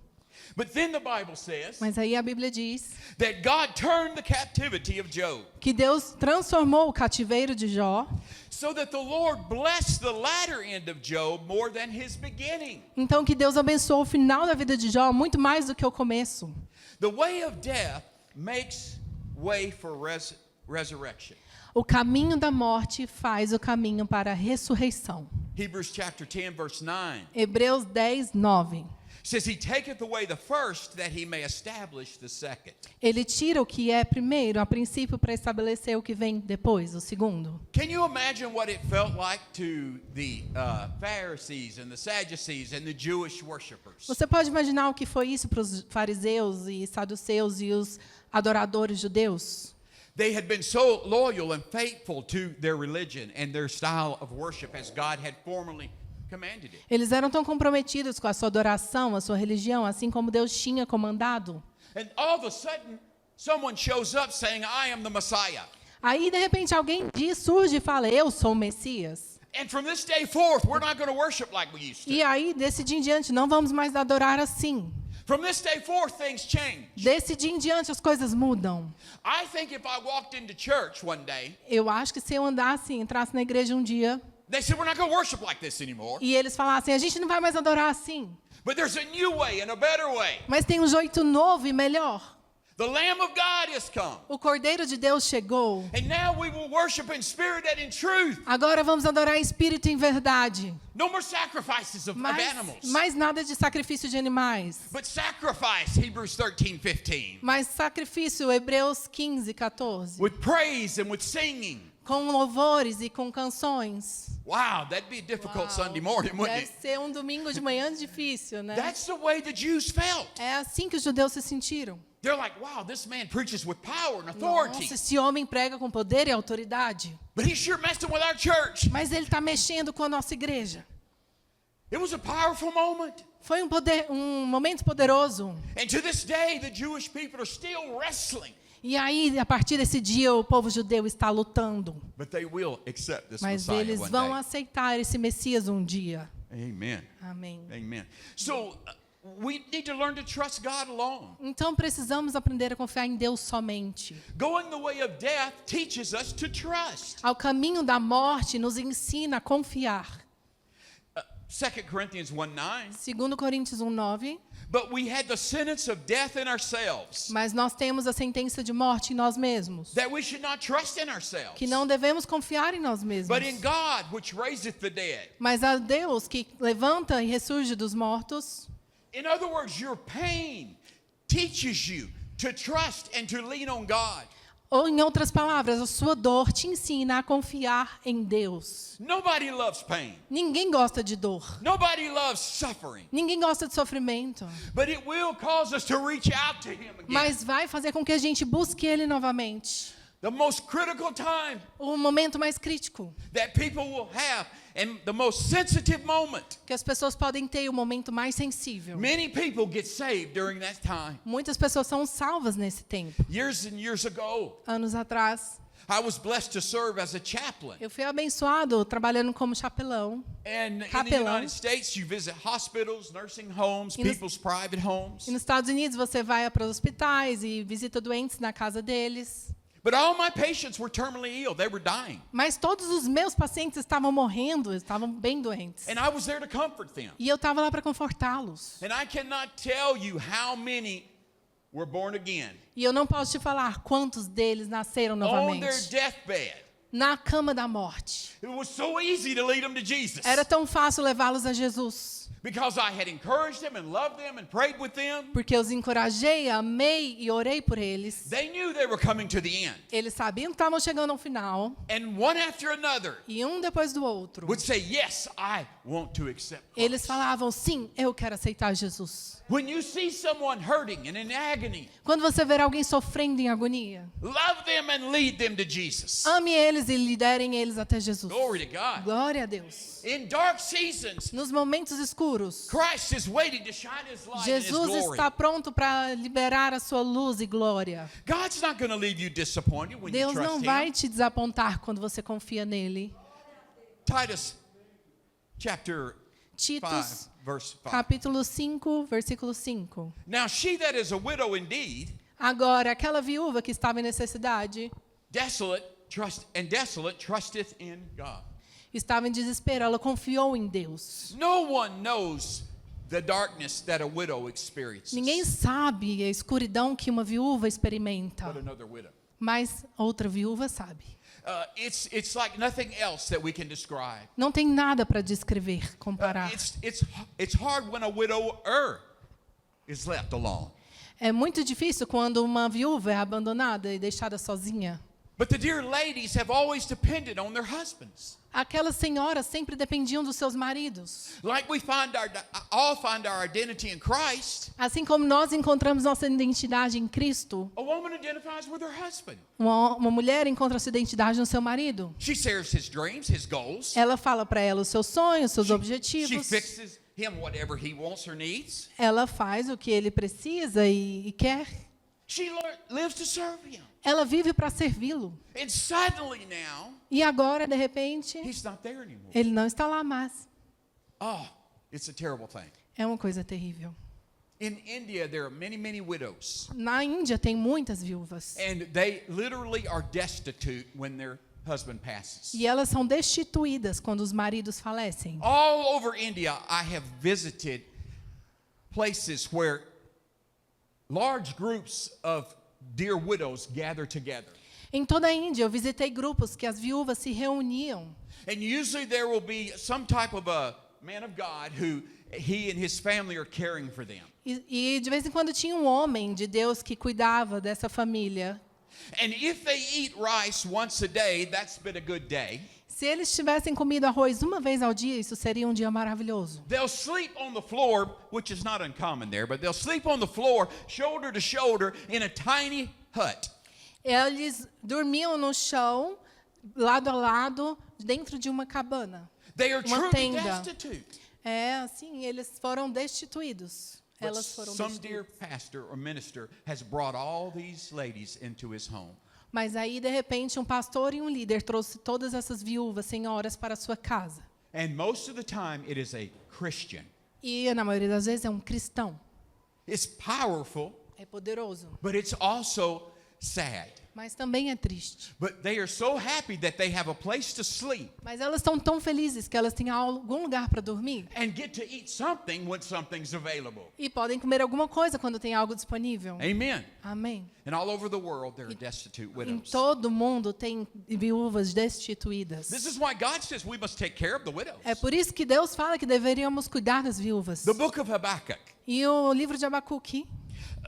[SPEAKER 1] But then the Bible says
[SPEAKER 2] Mas aí a Bíblia diz
[SPEAKER 1] that God turned the captivity of Job
[SPEAKER 2] que Deus transformou o cativeiro de Jó,
[SPEAKER 1] so that the Lord blessed the latter end of Job more than his beginning.
[SPEAKER 2] então que Deus abençoou o final da vida de Jó muito mais do que o começo.
[SPEAKER 1] The way of death makes way for resurrection.
[SPEAKER 2] O caminho da morte faz o caminho para a ressurreição.
[SPEAKER 1] Hebrews chapter 10 verse 9
[SPEAKER 2] Hebreus 10, 9.
[SPEAKER 1] says he taketh away the first that he may establish the second.
[SPEAKER 2] Ele tira o que é primeiro, a princípio, para estabelecer o que vem depois, o segundo.
[SPEAKER 1] Can you imagine what it felt like to the Pharisees and the Sadducees and the Jewish worshipers?
[SPEAKER 2] Você pode imaginar o que foi isso para os fariseus e saduceus e os adoradores judeus?
[SPEAKER 1] They had been so loyal and faithful to their religion and their style of worship as God had formerly commanded it.
[SPEAKER 2] Eles eram tão comprometidos com a sua adoração, a sua religião, assim como Deus tinha comandado.
[SPEAKER 1] And all of a sudden, someone shows up saying, I am the Messiah.
[SPEAKER 2] Aí, de repente, alguém surge e fala, eu sou o Messias.
[SPEAKER 1] And from this day forth, we're not going to worship like we used to.
[SPEAKER 2] E aí, desse dia em diante, não vamos mais adorar assim.
[SPEAKER 1] From this day forth, things change.
[SPEAKER 2] Desse dia em diante, as coisas mudam.
[SPEAKER 1] I think if I walked into church one day,
[SPEAKER 2] Eu acho que se eu andasse, entrasse na igreja um dia,
[SPEAKER 1] they said, we're not going to worship like this anymore.
[SPEAKER 2] e eles falassem, a gente não vai mais adorar assim.
[SPEAKER 1] But there's a new way and a better way.
[SPEAKER 2] Mas tem um jeito novo e melhor.
[SPEAKER 1] The Lamb of God has come.
[SPEAKER 2] O Cordeiro de Deus chegou.
[SPEAKER 1] And now we will worship in spirit and in truth.
[SPEAKER 2] Agora vamos adorar em espírito e em verdade.
[SPEAKER 1] No more sacrifices of animals.
[SPEAKER 2] Mais nada de sacrifício de animais.
[SPEAKER 1] But sacrifice, Hebrews 13:15.
[SPEAKER 2] Mas sacrifício, Hebreus 15, 14.
[SPEAKER 1] With praise and with singing.
[SPEAKER 2] Com louvores e com canções.
[SPEAKER 1] Wow, that'd be a difficult Sunday morning, wouldn't
[SPEAKER 2] Deve
[SPEAKER 1] it?
[SPEAKER 2] ser um domingo de manhã difícil, né?
[SPEAKER 1] That's the way the Jews felt.
[SPEAKER 2] É assim que os judeus se sentiram.
[SPEAKER 1] They're like, wow, this man preaches with power and authority.
[SPEAKER 2] Nossa, esse homem prega com poder e autoridade.
[SPEAKER 1] But he's sure messing with our church.
[SPEAKER 2] Mas ele está mexendo com a nossa igreja.
[SPEAKER 1] It was a powerful moment.
[SPEAKER 2] Foi um momento poderoso.
[SPEAKER 1] And to this day, the Jewish people are still wrestling.
[SPEAKER 2] E aí, a partir desse dia, o povo judeu está lutando.
[SPEAKER 1] But they will accept this
[SPEAKER 2] Mas
[SPEAKER 1] Messiah
[SPEAKER 2] eles
[SPEAKER 1] one
[SPEAKER 2] vão
[SPEAKER 1] day.
[SPEAKER 2] aceitar esse Messias um dia.
[SPEAKER 1] Amen.
[SPEAKER 2] Amém.
[SPEAKER 1] Amen. So we need to learn to trust God alone.
[SPEAKER 2] Então precisamos aprender a confiar em Deus somente.
[SPEAKER 1] Going the way of death teaches us to trust.
[SPEAKER 2] Ao caminho da morte nos ensina a confiar.
[SPEAKER 1] 2 Corinthians 1:9.
[SPEAKER 2] 2 Coríntios 1:9.
[SPEAKER 1] But we had the sentence of death in ourselves,
[SPEAKER 2] Mas nós temos a sentença de morte em nós mesmos.
[SPEAKER 1] that we should not trust in ourselves,
[SPEAKER 2] Que não devemos confiar em nós mesmos.
[SPEAKER 1] but in God, which raiseth the dead.
[SPEAKER 2] Mas a Deus que levanta e ressurge dos mortos.
[SPEAKER 1] In other words, your pain teaches you to trust and to lean on God.
[SPEAKER 2] Ou, em outras palavras, a sua dor te ensina a confiar em Deus.
[SPEAKER 1] Nobody loves pain.
[SPEAKER 2] Ninguém gosta de dor.
[SPEAKER 1] Nobody loves suffering.
[SPEAKER 2] Ninguém gosta de sofrimento.
[SPEAKER 1] But it will cause us to reach out to Him again.
[SPEAKER 2] Mas vai fazer com que a gente busque Ele novamente.
[SPEAKER 1] The most critical time
[SPEAKER 2] O momento mais crítico
[SPEAKER 1] that people will have and the most sensitive moment.
[SPEAKER 2] que as pessoas podem ter, o momento mais sensível.
[SPEAKER 1] Many people get saved during that time.
[SPEAKER 2] Muitas pessoas são salvas nesse tempo.
[SPEAKER 1] Years and years ago,
[SPEAKER 2] Anos atrás,
[SPEAKER 1] I was blessed to serve as a chaplain.
[SPEAKER 2] eu fui abençoado trabalhando como chapelão.
[SPEAKER 1] And in the
[SPEAKER 2] Capelão.
[SPEAKER 1] United States, you visit hospitals, nursing homes,
[SPEAKER 2] E nos-
[SPEAKER 1] people's private homes.
[SPEAKER 2] E nos Estados Unidos você vai para os hospitais e visita doentes na casa deles.
[SPEAKER 1] But all my patients were terminally ill. They were dying.
[SPEAKER 2] Mas todos os meus pacientes estavam morrendo, estavam bem doentes.
[SPEAKER 1] And I was there to comfort them.
[SPEAKER 2] E eu estava lá para confortá-los.
[SPEAKER 1] And I cannot tell you how many were born again
[SPEAKER 2] E eu não posso te falar quantos deles nasceram
[SPEAKER 1] on their
[SPEAKER 2] novamente.
[SPEAKER 1] deathbed.
[SPEAKER 2] Na cama da morte.
[SPEAKER 1] It was so easy to lead them to Jesus
[SPEAKER 2] Era tão fácil levá-los a Jesus.
[SPEAKER 1] because I had encouraged them and loved them and prayed with them.
[SPEAKER 2] Porque eu os encorajei, amei e orei por eles.
[SPEAKER 1] They knew they were coming to the end.
[SPEAKER 2] Eles sabiam que estavam chegando ao final.
[SPEAKER 1] And one after another
[SPEAKER 2] E um depois do outro.
[SPEAKER 1] would say, "Yes, I want to accept
[SPEAKER 2] Eles
[SPEAKER 1] Christ."
[SPEAKER 2] falavam, sim, eu quero aceitar Jesus.
[SPEAKER 1] When you see someone hurting and in agony,
[SPEAKER 2] Quando você ver alguém sofrendo em agonia,
[SPEAKER 1] love them and lead them to Jesus.
[SPEAKER 2] ame eles e liderem eles até Jesus.
[SPEAKER 1] Glory to God.
[SPEAKER 2] Glória a Deus.
[SPEAKER 1] In dark seasons,
[SPEAKER 2] Nos momentos escuros,
[SPEAKER 1] Christ is waiting to shine His light and His
[SPEAKER 2] Jesus
[SPEAKER 1] glory.
[SPEAKER 2] está pronto para liberar a sua luz e glória.
[SPEAKER 1] God's not going to leave you disappointed when you
[SPEAKER 2] Deus
[SPEAKER 1] trust
[SPEAKER 2] não
[SPEAKER 1] Him.
[SPEAKER 2] vai te desapontar quando você confia nele.
[SPEAKER 1] Titus chapter 5,
[SPEAKER 2] Titus,
[SPEAKER 1] verse 5.
[SPEAKER 2] capítulo 5, versículo 5.
[SPEAKER 1] Now she that is a widow indeed,
[SPEAKER 2] Agora, aquela viúva que estava em necessidade,
[SPEAKER 1] desolate trusteth in God.
[SPEAKER 2] estava em desespero, ela confiou em Deus.
[SPEAKER 1] No one knows the darkness that a widow experiences.
[SPEAKER 2] Ninguém sabe a escuridão que uma viúva experimenta,
[SPEAKER 1] But another widow.
[SPEAKER 2] mas outra viúva sabe.
[SPEAKER 1] It's like nothing else that we can describe.
[SPEAKER 2] Não tem nada para descrever, comparar.
[SPEAKER 1] It's hard when a widower is left alone.
[SPEAKER 2] É muito difícil quando uma viúva é abandonada e deixada sozinha.
[SPEAKER 1] But the dear ladies have always depended on their husbands.
[SPEAKER 2] Aquelas senhoras sempre dependiam dos seus maridos.
[SPEAKER 1] Like we all find our identity in Christ,
[SPEAKER 2] Assim como nós encontramos nossa identidade em Cristo,
[SPEAKER 1] a woman identifies with her husband.
[SPEAKER 2] uma mulher encontra sua identidade no seu marido.
[SPEAKER 1] She shares his dreams, his goals.
[SPEAKER 2] Ela fala para ela os seus sonhos, seus
[SPEAKER 1] She
[SPEAKER 2] objetivos.
[SPEAKER 1] fixes him whatever he wants or needs.
[SPEAKER 2] Ela faz o que ele precisa e quer.
[SPEAKER 1] She lives to serve him.
[SPEAKER 2] Ela vive para servi-lo.
[SPEAKER 1] And suddenly now,
[SPEAKER 2] E agora, de repente,
[SPEAKER 1] he's not there anymore.
[SPEAKER 2] ele não está lá mais.
[SPEAKER 1] Oh, it's a terrible thing.
[SPEAKER 2] É uma coisa terrível.
[SPEAKER 1] In India, there are many, many widows.
[SPEAKER 2] Na Índia tem muitas viúvas.
[SPEAKER 1] And they literally are destitute when their husband passes.
[SPEAKER 2] E elas são destituídas quando os maridos falecem.
[SPEAKER 1] All over India, I have visited places where large groups of dear widows gather together.
[SPEAKER 2] Em toda a Índia, eu visitei grupos que as viúvas se reuniam.
[SPEAKER 1] And usually there will be some type of a man of God who he and his family are caring for them.
[SPEAKER 2] E de vez em quando tinha um homem de Deus que cuidava dessa família.
[SPEAKER 1] And if they eat rice once a day, that's been a good day.
[SPEAKER 2] Se eles tivessem comido arroz uma vez ao dia, isso seria um dia maravilhoso.
[SPEAKER 1] They'll sleep on the floor, which is not uncommon there, but they'll sleep on the floor, shoulder to shoulder, in a tiny hut.
[SPEAKER 2] Eles dormiam no chão, lado a lado, dentro de uma cabana.
[SPEAKER 1] They are
[SPEAKER 2] Uma
[SPEAKER 1] truly
[SPEAKER 2] tenda.
[SPEAKER 1] destitute.
[SPEAKER 2] É assim, eles foram destituídos.
[SPEAKER 1] But
[SPEAKER 2] Elas foram
[SPEAKER 1] some dear
[SPEAKER 2] destituídas.
[SPEAKER 1] pastor or minister has brought all these ladies into his home.
[SPEAKER 2] Mas aí, de repente, um pastor e um líder trouxe todas essas viúvas, senhoras, para a sua casa.
[SPEAKER 1] And most of the time, it is a Christian.
[SPEAKER 2] E, na maioria das vezes, é um cristão.
[SPEAKER 1] It's powerful,
[SPEAKER 2] É poderoso,
[SPEAKER 1] but it's also sad.
[SPEAKER 2] mas também é triste.
[SPEAKER 1] But they are so happy that they have a place to sleep
[SPEAKER 2] Mas elas estão tão felizes que elas têm algum lugar para dormir
[SPEAKER 1] and get to eat something when something's available.
[SPEAKER 2] e podem comer alguma coisa quando tem algo disponível.
[SPEAKER 1] Amen.
[SPEAKER 2] Amém.
[SPEAKER 1] And all over the world, there are destitute
[SPEAKER 2] Em
[SPEAKER 1] widows.
[SPEAKER 2] todo mundo tem viúvas destituídas.
[SPEAKER 1] This is why God says we must take care of the widows.
[SPEAKER 2] É por isso que Deus fala que deveríamos cuidar das viúvas.
[SPEAKER 1] The book of Habakkuk.
[SPEAKER 2] E o livro de Abacuque.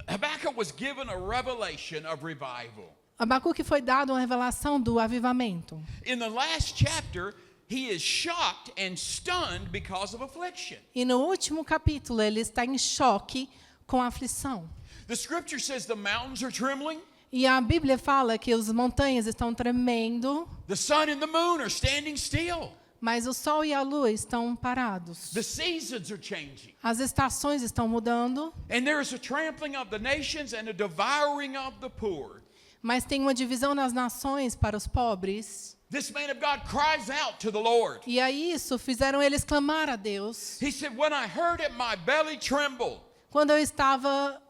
[SPEAKER 1] Habakkuk was given a revelation of revival.
[SPEAKER 2] Abacuque foi dado uma revelação do avivamento.
[SPEAKER 1] In the last chapter, he is shocked and stunned because of affliction.
[SPEAKER 2] E no último capítulo ele está em choque com a aflição.
[SPEAKER 1] The scripture says the mountains are trembling,
[SPEAKER 2] E a Bíblia fala que as montanhas estão tremendo,
[SPEAKER 1] the sun and the moon are standing still,
[SPEAKER 2] mas o sol e a lua estão parados.
[SPEAKER 1] the seasons are changing,
[SPEAKER 2] As estações estão mudando,
[SPEAKER 1] and there is a trampling of the nations and a devouring of the poor.
[SPEAKER 2] mas tem uma divisão nas nações para os pobres.
[SPEAKER 1] This man of God cries out to the Lord.
[SPEAKER 2] E aí isso fizeram eles clamar a Deus.
[SPEAKER 1] He said, "When I heard it, my belly trembled."
[SPEAKER 2] Quando eu estava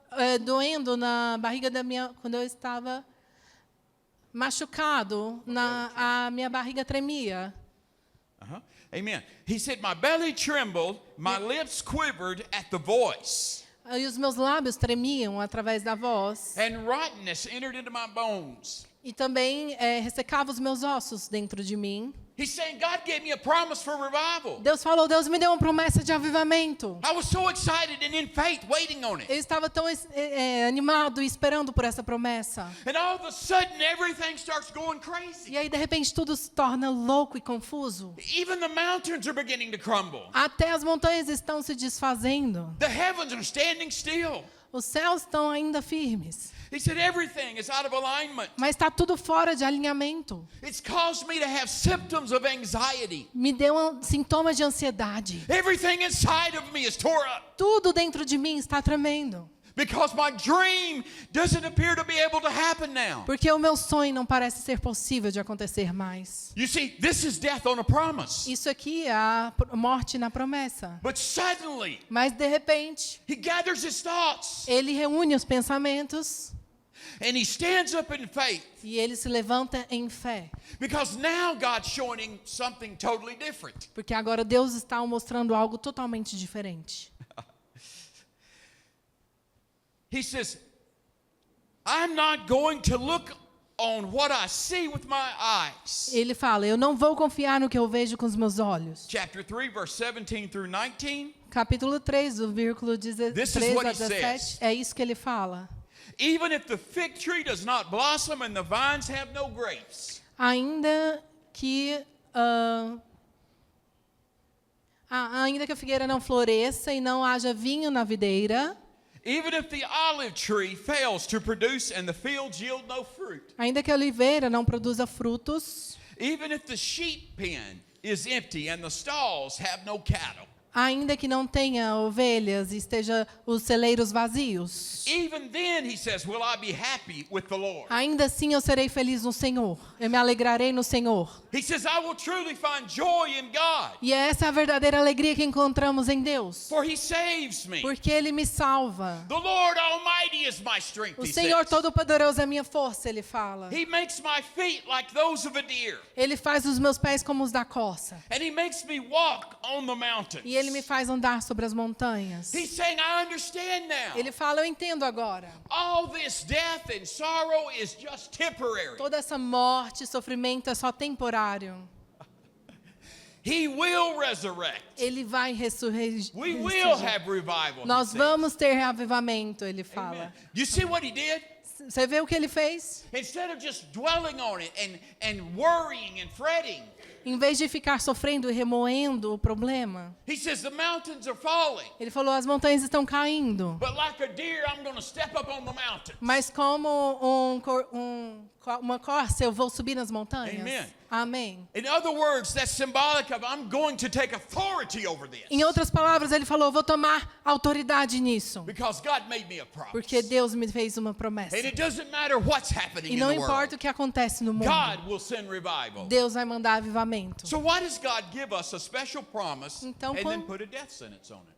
[SPEAKER 2] doendo na barriga da minha, quando eu estava machucado, a minha barriga tremia.
[SPEAKER 1] Uh-huh. Amen. He said, "My belly trembled, my lips quivered at the voice,
[SPEAKER 2] E os meus lábios tremiam através da voz.
[SPEAKER 1] and rottenness entered into my bones."
[SPEAKER 2] E também ressecava os meus ossos dentro de mim.
[SPEAKER 1] He's saying, God gave me a promise for revival.
[SPEAKER 2] Deus falou, Deus me deu uma promessa de avivamento.
[SPEAKER 1] I was so excited and in faith waiting on it.
[SPEAKER 2] Eu estava tão animado e esperando por essa promessa.
[SPEAKER 1] And all of a sudden, everything starts going crazy.
[SPEAKER 2] E aí, de repente, tudo se torna louco e confuso.
[SPEAKER 1] Even the mountains are beginning to crumble.
[SPEAKER 2] Até as montanhas estão se desfazendo.
[SPEAKER 1] The heavens are standing still.
[SPEAKER 2] Os céus estão ainda firmes.
[SPEAKER 1] He said, everything is out of alignment.
[SPEAKER 2] Mas está tudo fora de alinhamento.
[SPEAKER 1] It's caused me to have symptoms of anxiety.
[SPEAKER 2] Me deu sintomas de ansiedade.
[SPEAKER 1] Everything inside of me is tore up
[SPEAKER 2] Tudo dentro de mim está tremendo.
[SPEAKER 1] because my dream doesn't appear to be able to happen now.
[SPEAKER 2] Porque o meu sonho não parece ser possível de acontecer mais.
[SPEAKER 1] You see, this is death on a promise.
[SPEAKER 2] Isso aqui é a morte na promessa.
[SPEAKER 1] But suddenly,
[SPEAKER 2] Mas, de repente,
[SPEAKER 1] he gathers his thoughts
[SPEAKER 2] ele reúne os pensamentos
[SPEAKER 1] and he stands up in faith
[SPEAKER 2] e ele se levanta em fé.
[SPEAKER 1] because now God's showing him something totally different.
[SPEAKER 2] Porque agora Deus está mostrando algo totalmente diferente.
[SPEAKER 1] He says, I'm not going to look on what I see with my eyes.
[SPEAKER 2] Ele fala, eu não vou confiar no que eu vejo com os meus olhos.
[SPEAKER 1] Chapter 3, verse 17 through 19.
[SPEAKER 2] Capítulo 3, do versículo
[SPEAKER 1] This is
[SPEAKER 2] 13
[SPEAKER 1] what
[SPEAKER 2] a
[SPEAKER 1] he says.
[SPEAKER 2] 17, é isso que ele fala.
[SPEAKER 1] Even if the fig tree does not blossom and the vines have no grapes,
[SPEAKER 2] Ainda que ainda que a figueira não floresça e não haja vinho na videira,
[SPEAKER 1] even if the olive tree fails to produce and the fields yield no fruit,
[SPEAKER 2] ainda que a oliveira não produza frutos,
[SPEAKER 1] even if the sheep pen is empty and the stalls have no cattle,
[SPEAKER 2] ainda que não tenha ovelhas e esteja os celeiros vazios,
[SPEAKER 1] even then, he says, will I be happy with the Lord.
[SPEAKER 2] ainda assim eu serei feliz no Senhor. Eu me alegrarei no Senhor.
[SPEAKER 1] He says, I will truly find joy in God,
[SPEAKER 2] E essa é a verdadeira alegria que encontramos em Deus.
[SPEAKER 1] for he saves me.
[SPEAKER 2] Porque Ele me salva.
[SPEAKER 1] The Lord Almighty is my strength,
[SPEAKER 2] O
[SPEAKER 1] he
[SPEAKER 2] Senhor
[SPEAKER 1] says.
[SPEAKER 2] Todo-Poderoso é a minha força, Ele fala.
[SPEAKER 1] He makes my feet like those of a deer,
[SPEAKER 2] Ele faz os meus pés como os da corça.
[SPEAKER 1] and he makes me walk on the mountains.
[SPEAKER 2] E Ele me faz andar sobre as montanhas.
[SPEAKER 1] He's saying, I understand now.
[SPEAKER 2] Ele fala, eu entendo agora.
[SPEAKER 1] All this death and sorrow is just temporary.
[SPEAKER 2] Toda essa morte, sofrimento é só temporário.
[SPEAKER 1] He will resurrect.
[SPEAKER 2] Ele vai ressurgir.
[SPEAKER 1] We will have revival. he
[SPEAKER 2] Nós
[SPEAKER 1] says.
[SPEAKER 2] vamos ter avivamento, Ele
[SPEAKER 1] Amen.
[SPEAKER 2] fala.
[SPEAKER 1] You see what he did?
[SPEAKER 2] Você vê o que Ele fez?
[SPEAKER 1] Instead of just dwelling on it and worrying and fretting,
[SPEAKER 2] Em vez de ficar sofrendo e remoendo o problema,
[SPEAKER 1] he says, the mountains are falling.
[SPEAKER 2] Ele falou, as montanhas estão caindo.
[SPEAKER 1] But like a deer, I'm going to step up on the mountain.
[SPEAKER 2] Mas como um uma corça, eu vou subir nas montanhas.
[SPEAKER 1] Amen.
[SPEAKER 2] Amém.
[SPEAKER 1] In other words, that's symbolic of I'm going to take authority over this.
[SPEAKER 2] Em outras palavras, ele falou, eu vou tomar autoridade nisso.
[SPEAKER 1] Because God made me a promise.
[SPEAKER 2] Porque Deus me fez uma promessa.
[SPEAKER 1] And it doesn't matter what's happening
[SPEAKER 2] E
[SPEAKER 1] in
[SPEAKER 2] não
[SPEAKER 1] the
[SPEAKER 2] importa
[SPEAKER 1] world.
[SPEAKER 2] o que acontece no mundo.
[SPEAKER 1] God will send revival.
[SPEAKER 2] Deus vai mandar avivamento.
[SPEAKER 1] So why does God give us a special promise
[SPEAKER 2] Então,
[SPEAKER 1] and then
[SPEAKER 2] quando-
[SPEAKER 1] put a death sentence on it?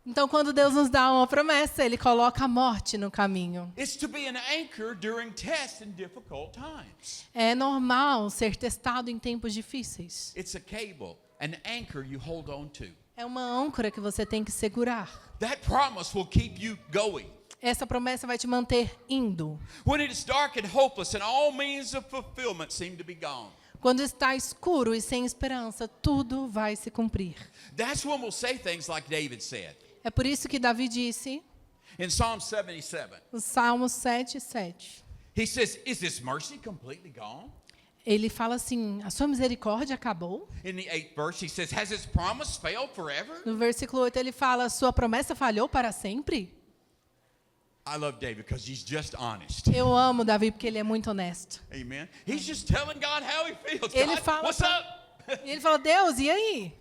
[SPEAKER 2] Então, quando Deus nos dá uma promessa, Ele coloca a morte no caminho.
[SPEAKER 1] It's to be an anchor during tests and difficult times.
[SPEAKER 2] É normal ser testado em tempos difíceis.
[SPEAKER 1] It's a cable, an anchor you hold on to.
[SPEAKER 2] É uma âncora que você tem que segurar.
[SPEAKER 1] That promise will keep you going.
[SPEAKER 2] Essa promessa vai te manter indo.
[SPEAKER 1] When it is dark and hopeless and all means of fulfillment seem to be gone.
[SPEAKER 2] Quando está escuro e sem esperança, tudo vai se cumprir.
[SPEAKER 1] That's when we'll say things like David said
[SPEAKER 2] É por isso que Davi disse,
[SPEAKER 1] in Psalm 77.
[SPEAKER 2] no Salmo 7:7.
[SPEAKER 1] He says, is this mercy completely gone?
[SPEAKER 2] Ele fala assim, a sua misericórdia acabou?
[SPEAKER 1] In the 8th verse, he says, has his promise failed forever?
[SPEAKER 2] No versículo 8 ele fala, sua promessa falhou para sempre?
[SPEAKER 1] I love David because he's just honest.
[SPEAKER 2] Eu amo Davi porque ele é muito honesto.
[SPEAKER 1] Amen. He's just telling God how he feels.
[SPEAKER 2] Ele
[SPEAKER 1] God,
[SPEAKER 2] fala
[SPEAKER 1] what's
[SPEAKER 2] pra-
[SPEAKER 1] up?
[SPEAKER 2] E ele fala, Deus, e aí?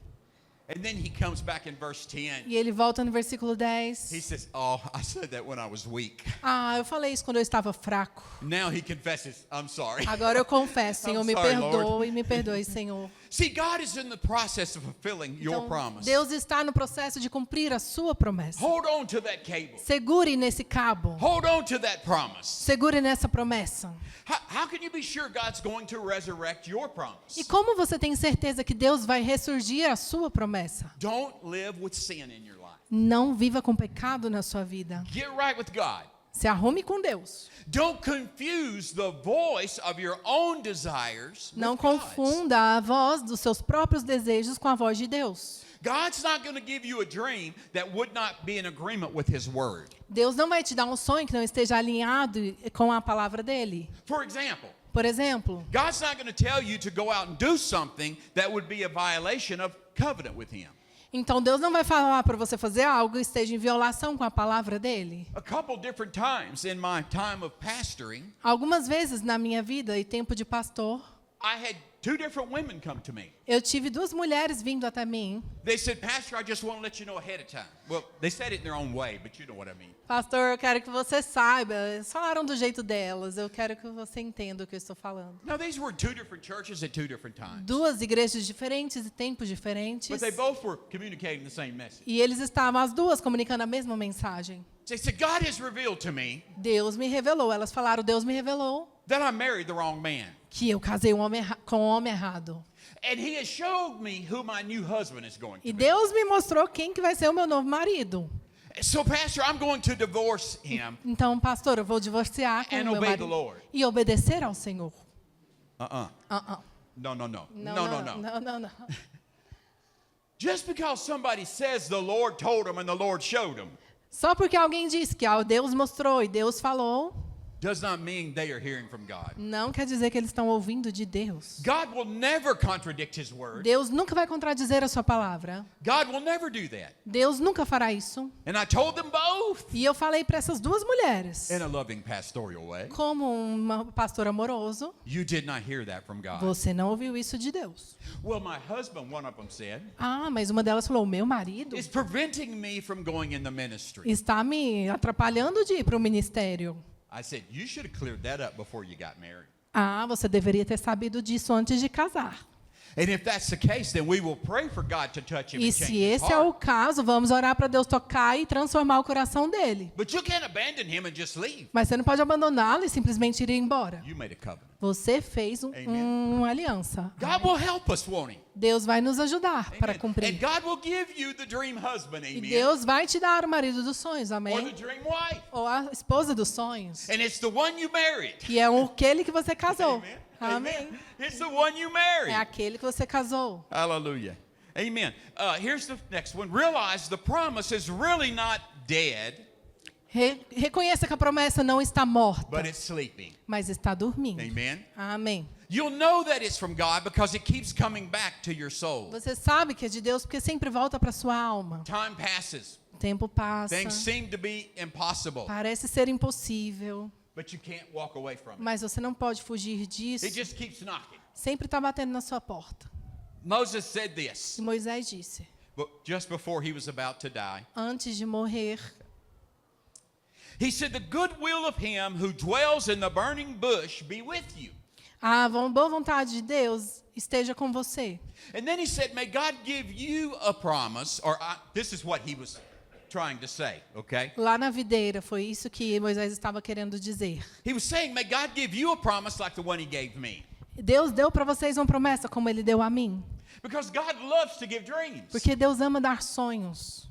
[SPEAKER 1] And then he comes back in verse 10.
[SPEAKER 2] E ele volta no versículo
[SPEAKER 1] He
[SPEAKER 2] 10.
[SPEAKER 1] says, oh, I said that when I was weak.
[SPEAKER 2] Ah, eu falei isso quando eu estava fraco.
[SPEAKER 1] Now he confesses, I'm sorry.
[SPEAKER 2] Agora eu confesso, Senhor,
[SPEAKER 1] I'm
[SPEAKER 2] me
[SPEAKER 1] sorry,
[SPEAKER 2] me perdoe, Senhor.
[SPEAKER 1] See, God is in the process of fulfilling your
[SPEAKER 2] Então,
[SPEAKER 1] promise.
[SPEAKER 2] Deus está no processo de cumprir a sua promessa.
[SPEAKER 1] Hold on to that cable.
[SPEAKER 2] Segure nesse cabo.
[SPEAKER 1] Hold on to that promise.
[SPEAKER 2] Segure nessa promessa.
[SPEAKER 1] How can you be sure God's going to resurrect your promise?
[SPEAKER 2] E como você tem certeza que Deus vai ressurgir a sua promessa?
[SPEAKER 1] Don't live with sin in your life.
[SPEAKER 2] Não viva com pecado na sua vida.
[SPEAKER 1] Get right with God.
[SPEAKER 2] Se arrume com Deus.
[SPEAKER 1] Don't confuse the voice of your own desires
[SPEAKER 2] Não
[SPEAKER 1] with God's.
[SPEAKER 2] confunda a voz dos seus próprios desejos com a voz de Deus.
[SPEAKER 1] God's not going to give you a dream that would not be in agreement with His Word.
[SPEAKER 2] Deus não vai te dar um sonho que não esteja alinhado com a palavra dele.
[SPEAKER 1] For example,
[SPEAKER 2] Por exemplo,
[SPEAKER 1] God's not going to tell you to go out and do something that would be a violation of covenant with Him.
[SPEAKER 2] então Deus não vai falar para você fazer algo que esteja em violação com a palavra dele.
[SPEAKER 1] A couple different times in my time of pastoring,
[SPEAKER 2] Algumas vezes na minha vida e tempo de pastor,
[SPEAKER 1] I had two different women come to me.
[SPEAKER 2] eu tive duas mulheres vindo até mim.
[SPEAKER 1] They said, Pastor, I just want to let you know ahead of time. Well, they said it in their own way, but you know what I mean.
[SPEAKER 2] Pastor, eu quero que você saiba. Eles falaram do jeito delas. Eu quero que você entenda o que eu estou falando.
[SPEAKER 1] Now, these were two different churches at two different times,
[SPEAKER 2] Duas igrejas diferentes e tempos diferentes.
[SPEAKER 1] but they both were communicating the same message.
[SPEAKER 2] E eles estavam as duas comunicando a mesma mensagem.
[SPEAKER 1] They said, God has revealed to me
[SPEAKER 2] Deus me revelou. Elas falaram, Deus me revelou
[SPEAKER 1] that I married the wrong man.
[SPEAKER 2] que eu casei com um homem errado.
[SPEAKER 1] And He has showed me who my new husband is going
[SPEAKER 2] E
[SPEAKER 1] to be.
[SPEAKER 2] Deus me mostrou quem que vai ser o meu novo marido.
[SPEAKER 1] So, Pastor, I'm going to divorce him.
[SPEAKER 2] Então, pastor, eu vou divorciar com o
[SPEAKER 1] And
[SPEAKER 2] meu
[SPEAKER 1] obey the
[SPEAKER 2] marido
[SPEAKER 1] Lord.
[SPEAKER 2] e obedecer ao Senhor.
[SPEAKER 1] Uh-uh. No, no, no.
[SPEAKER 2] Não.
[SPEAKER 1] Just because somebody says the Lord told him and the Lord showed him
[SPEAKER 2] Só porque alguém disse que Deus mostrou e Deus falou,
[SPEAKER 1] does not mean they are hearing from God.
[SPEAKER 2] não quer dizer que eles estão ouvindo de Deus.
[SPEAKER 1] God will never contradict His word.
[SPEAKER 2] Deus nunca vai contradizer a sua palavra.
[SPEAKER 1] God will never do that.
[SPEAKER 2] Deus nunca fará isso.
[SPEAKER 1] And I told them both
[SPEAKER 2] E eu falei para essas duas mulheres,
[SPEAKER 1] in a loving pastoral way.
[SPEAKER 2] como um pastor amoroso,
[SPEAKER 1] You did not hear that from God.
[SPEAKER 2] você não ouviu isso de Deus.
[SPEAKER 1] Well, my husband, one of them said,
[SPEAKER 2] Ah, mas uma delas falou, o meu marido
[SPEAKER 1] is preventing me from going in the ministry.
[SPEAKER 2] está me atrapalhando de ir para o ministério.
[SPEAKER 1] I said, you should have cleared that up before you got married.
[SPEAKER 2] Ah, você deveria ter sabido disso antes de casar.
[SPEAKER 1] And if that's the case, then we will pray for God to touch him
[SPEAKER 2] E
[SPEAKER 1] and
[SPEAKER 2] se
[SPEAKER 1] change his
[SPEAKER 2] esse é o
[SPEAKER 1] heart.
[SPEAKER 2] caso, vamos orar para Deus tocar e transformar o coração dele.
[SPEAKER 1] But you can't abandon him and just leave.
[SPEAKER 2] Mas você não pode abandoná-lo e simplesmente ir embora.
[SPEAKER 1] You made a covenant.
[SPEAKER 2] Você fez
[SPEAKER 1] Amen.
[SPEAKER 2] uma aliança.
[SPEAKER 1] God will help us, won't He?
[SPEAKER 2] Deus vai nos ajudar para
[SPEAKER 1] Amen. And
[SPEAKER 2] cumprir.
[SPEAKER 1] God will give you the dream husband,
[SPEAKER 2] E
[SPEAKER 1] amen,
[SPEAKER 2] Deus vai te dar o marido dos sonhos,
[SPEAKER 1] or the
[SPEAKER 2] amém?
[SPEAKER 1] dream wife.
[SPEAKER 2] Ou a esposa dos sonhos.
[SPEAKER 1] And it's the one you married.
[SPEAKER 2] Que é aquele que você casou.
[SPEAKER 1] Amen.
[SPEAKER 2] Amém.
[SPEAKER 1] It's the one you
[SPEAKER 2] É
[SPEAKER 1] married.
[SPEAKER 2] aquele que você casou.
[SPEAKER 1] Hallelujah. Amen. Here's the next one. Realize the promise is really not dead,
[SPEAKER 2] Reconheça que a promessa não está morta,
[SPEAKER 1] but it's sleeping.
[SPEAKER 2] mas está dormindo.
[SPEAKER 1] Amen.
[SPEAKER 2] Amém.
[SPEAKER 1] You'll know that it's from God because it keeps coming back to your soul.
[SPEAKER 2] Você sabe que é de Deus porque sempre volta para sua alma.
[SPEAKER 1] Time passes.
[SPEAKER 2] O tempo passa.
[SPEAKER 1] Things seem to be impossible.
[SPEAKER 2] Parece ser impossível.
[SPEAKER 1] but you can't walk away from it.
[SPEAKER 2] Mas você não pode fugir disso.
[SPEAKER 1] It just keeps knocking.
[SPEAKER 2] Sempre está batendo na sua porta.
[SPEAKER 1] Moses said this,
[SPEAKER 2] E Moisés disse,
[SPEAKER 1] but just before he was about to die.
[SPEAKER 2] antes de morrer,
[SPEAKER 1] He said, the goodwill of him who dwells in the burning bush be with you.
[SPEAKER 2] a boa vontade de Deus esteja com você.
[SPEAKER 1] And then he said, may God give you a promise, this is what he was trying to say, okay?
[SPEAKER 2] Lá na videira, foi isso que Moisés estava querendo dizer.
[SPEAKER 1] He was saying, may God give you a promise like the one he gave me.
[SPEAKER 2] Deus deu para vocês uma promessa como Ele deu a mim.
[SPEAKER 1] Because God loves to give dreams.
[SPEAKER 2] Porque Deus ama dar sonhos.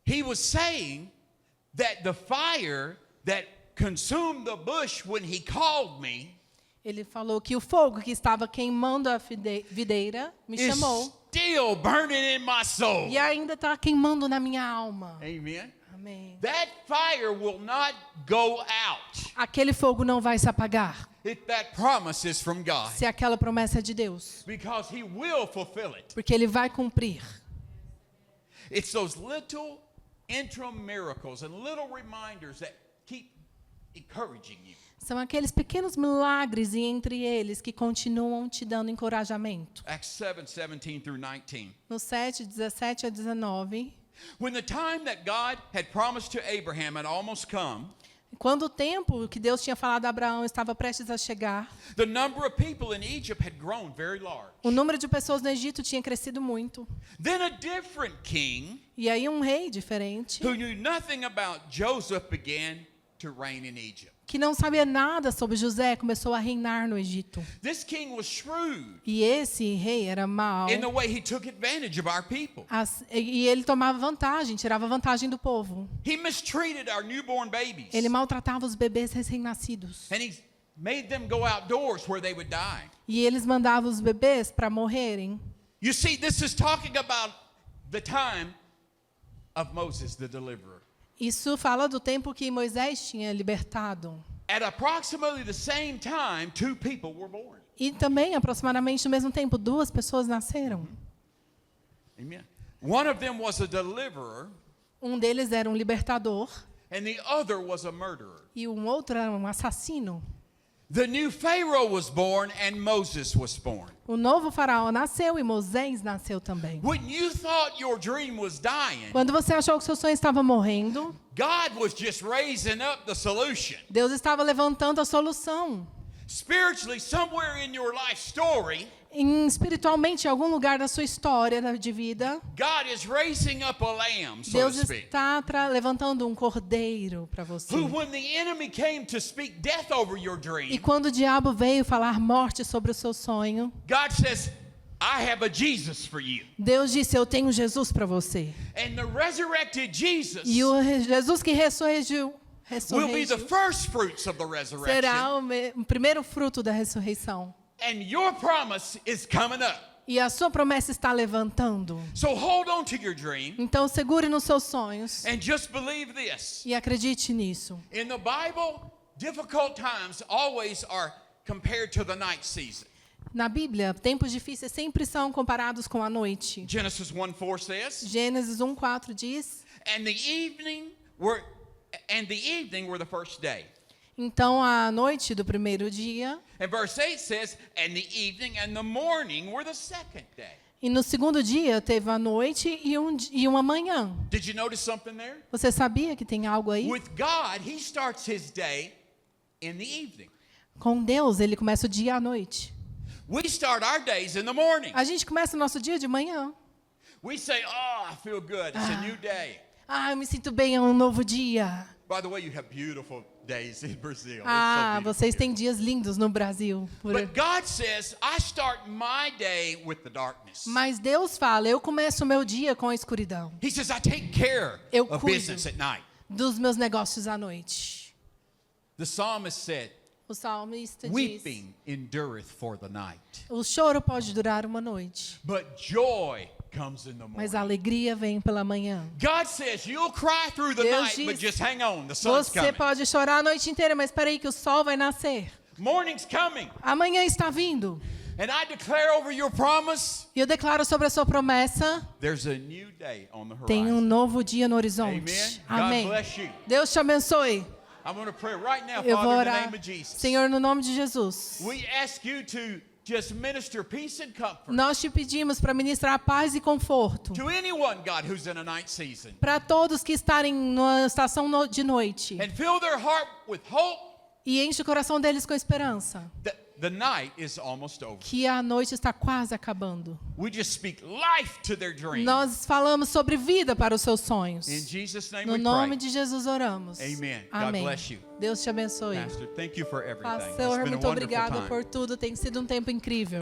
[SPEAKER 1] He was saying that the fire that consumed the bush when he called me
[SPEAKER 2] Ele falou que o fogo que estava queimando a videira me
[SPEAKER 1] is
[SPEAKER 2] chamou.
[SPEAKER 1] still burning in my soul.
[SPEAKER 2] E ainda está queimando na minha alma.
[SPEAKER 1] Amen.
[SPEAKER 2] Amém.
[SPEAKER 1] That fire will not go out
[SPEAKER 2] Aquele fogo não vai se apagar
[SPEAKER 1] if that promise is from God.
[SPEAKER 2] se aquela promessa é de Deus.
[SPEAKER 1] Because he will fulfill it.
[SPEAKER 2] Porque Ele vai cumprir.
[SPEAKER 1] It's those little interim miracles and little reminders that keep encouraging you.
[SPEAKER 2] São aqueles pequenos milagres e entre eles que continuam te dando encorajamento.
[SPEAKER 1] Acts 7:17 through 19.
[SPEAKER 2] No 7, 17 a 19,
[SPEAKER 1] When the time that God had promised to Abraham had almost come,
[SPEAKER 2] quando o tempo que Deus tinha falado a Abraão estava prestes a chegar,
[SPEAKER 1] the number of people in Egypt had grown very large.
[SPEAKER 2] o número de pessoas no Egito tinha crescido muito.
[SPEAKER 1] Then a different king
[SPEAKER 2] E aí um rei diferente,
[SPEAKER 1] who knew nothing about Joseph began to reign in Egypt.
[SPEAKER 2] que não sabia nada sobre José, começou a reinar no Egito.
[SPEAKER 1] This king was shrewd
[SPEAKER 2] E esse rei era mau.
[SPEAKER 1] in the way he took advantage of our people.
[SPEAKER 2] E ele tomava vantagem, tirava vantagem do povo.
[SPEAKER 1] He mistreated our newborn babies.
[SPEAKER 2] Ele maltratava os bebês recém-nascidos.
[SPEAKER 1] And he made them go outdoors where they would die.
[SPEAKER 2] E eles mandavam os bebês para morrerem.
[SPEAKER 1] You see, this is talking about the time of Moses, the deliverer.
[SPEAKER 2] Isso fala do tempo que Moisés tinha libertado.
[SPEAKER 1] At approximately the same time, two people were born.
[SPEAKER 2] E também, aproximadamente no mesmo tempo, 2 pessoas nasceram.
[SPEAKER 1] Amen. One of them was a deliverer,
[SPEAKER 2] Um deles era um libertador
[SPEAKER 1] and the other was a murderer.
[SPEAKER 2] e um outro era um assassino.
[SPEAKER 1] The new Pharaoh was born, and Moses was born.
[SPEAKER 2] O novo faraó nasceu e Moisés nasceu também.
[SPEAKER 1] When you thought your dream was dying,
[SPEAKER 2] Quando você achou que seu sonho estava morrendo,
[SPEAKER 1] God was just raising up the solution.
[SPEAKER 2] Deus estava levantando a solução.
[SPEAKER 1] Spiritually, somewhere in your life story,
[SPEAKER 2] Espiritualmente, em algum lugar da sua história de vida,
[SPEAKER 1] God is raising up a lamb, so to
[SPEAKER 2] Deus
[SPEAKER 1] speak.
[SPEAKER 2] está levantando um cordeiro para você.
[SPEAKER 1] Who, when the enemy came to speak death over your
[SPEAKER 2] E
[SPEAKER 1] dream,
[SPEAKER 2] quando o diabo veio falar morte sobre o seu sonho,
[SPEAKER 1] God says, I have a Jesus for you.
[SPEAKER 2] Deus disse, eu tenho Jesus para você.
[SPEAKER 1] And the resurrected Jesus
[SPEAKER 2] E o Jesus que ressurgiu
[SPEAKER 1] will be the first fruits of the resurrection.
[SPEAKER 2] será o primeiro fruto da ressurreição.
[SPEAKER 1] And your promise is coming up.
[SPEAKER 2] E a sua promessa está levantando.
[SPEAKER 1] So hold on to your dream
[SPEAKER 2] Então segure nos seus sonhos
[SPEAKER 1] and just believe this.
[SPEAKER 2] e acredite nisso.
[SPEAKER 1] In the Bible, difficult times always are compared to the night season.
[SPEAKER 2] Na Bíblia, tempos difíceis sempre são comparados com a noite.
[SPEAKER 1] Genesis 1:4 says,
[SPEAKER 2] Gênesis 1:4 diz:
[SPEAKER 1] and the evening were the first day.
[SPEAKER 2] então a noite do primeiro dia,
[SPEAKER 1] And verse 8 says, and the evening and the morning were the second day.
[SPEAKER 2] e no segundo dia teve a noite e uma manhã.
[SPEAKER 1] Did you notice something there?
[SPEAKER 2] Você sabia que tem algo aí?
[SPEAKER 1] With God, he starts his day in the evening.
[SPEAKER 2] Com Deus, ele começa o dia à noite.
[SPEAKER 1] We start our days in the morning.
[SPEAKER 2] A gente começa o nosso dia de manhã.
[SPEAKER 1] We say, oh, I feel good. It's a new day.
[SPEAKER 2] Ah, eu me sinto bem, é um novo dia.
[SPEAKER 1] By the way, you have beautiful days in Brazil. It's so
[SPEAKER 2] Ah,
[SPEAKER 1] beautiful
[SPEAKER 2] vocês
[SPEAKER 1] here.
[SPEAKER 2] têm dias lindos no Brasil.
[SPEAKER 1] But God says, I start my day with the darkness.
[SPEAKER 2] Mas Deus fala, eu começo o meu dia com a escuridão.
[SPEAKER 1] He says, I take care
[SPEAKER 2] Eu
[SPEAKER 1] of
[SPEAKER 2] cuido.
[SPEAKER 1] business at night.
[SPEAKER 2] Dos meus negócios à noite.
[SPEAKER 1] The psalmist said,
[SPEAKER 2] O salmista diz,
[SPEAKER 1] weeping endureth for the night,
[SPEAKER 2] o choro pode durar uma noite,
[SPEAKER 1] but joy comes in the morning.
[SPEAKER 2] mas a alegria vem pela manhã.
[SPEAKER 1] God says, you'll cry through the
[SPEAKER 2] Deus
[SPEAKER 1] night, but
[SPEAKER 2] diz,
[SPEAKER 1] just hang on, the sun's
[SPEAKER 2] Você
[SPEAKER 1] coming.
[SPEAKER 2] pode chorar a noite inteira, mas espera aí que o sol vai nascer.
[SPEAKER 1] Morning's coming.
[SPEAKER 2] Amanhã está vindo.
[SPEAKER 1] And I declare over your promise,
[SPEAKER 2] E eu declaro sobre a sua promessa,
[SPEAKER 1] there's a new day on the
[SPEAKER 2] tem um
[SPEAKER 1] horizon.
[SPEAKER 2] novo dia no horizonte.
[SPEAKER 1] Amen.
[SPEAKER 2] Amém.
[SPEAKER 1] God bless you.
[SPEAKER 2] Deus te abençoe.
[SPEAKER 1] I'm going to pray right now,
[SPEAKER 2] Eu vou
[SPEAKER 1] Father, in the
[SPEAKER 2] orar.
[SPEAKER 1] name of Jesus.
[SPEAKER 2] Senhor, no nome de Jesus.
[SPEAKER 1] We ask you to just minister peace and comfort
[SPEAKER 2] Nós te pedimos para ministrar paz e conforto
[SPEAKER 1] to anyone, God, who's in a night season.
[SPEAKER 2] para todos que estarem na estação de noite.
[SPEAKER 1] And fill their heart with hope
[SPEAKER 2] E enche o coração deles com esperança.
[SPEAKER 1] that the night is almost over.
[SPEAKER 2] Que a noite está quase acabando.
[SPEAKER 1] We just speak life to their dreams.
[SPEAKER 2] Nós falamos sobre vida para os seus sonhos.
[SPEAKER 1] In Jesus' name
[SPEAKER 2] No
[SPEAKER 1] we
[SPEAKER 2] nome
[SPEAKER 1] pray.
[SPEAKER 2] de Jesus oramos.
[SPEAKER 1] Amen. God
[SPEAKER 2] Amém.
[SPEAKER 1] bless you.
[SPEAKER 2] Deus te abençoe.
[SPEAKER 1] Pastor, thank you for everything. It's
[SPEAKER 2] Pastor,
[SPEAKER 1] been a
[SPEAKER 2] muito
[SPEAKER 1] wonderful
[SPEAKER 2] obrigada
[SPEAKER 1] time.
[SPEAKER 2] por tudo. Tem sido um tempo incrível.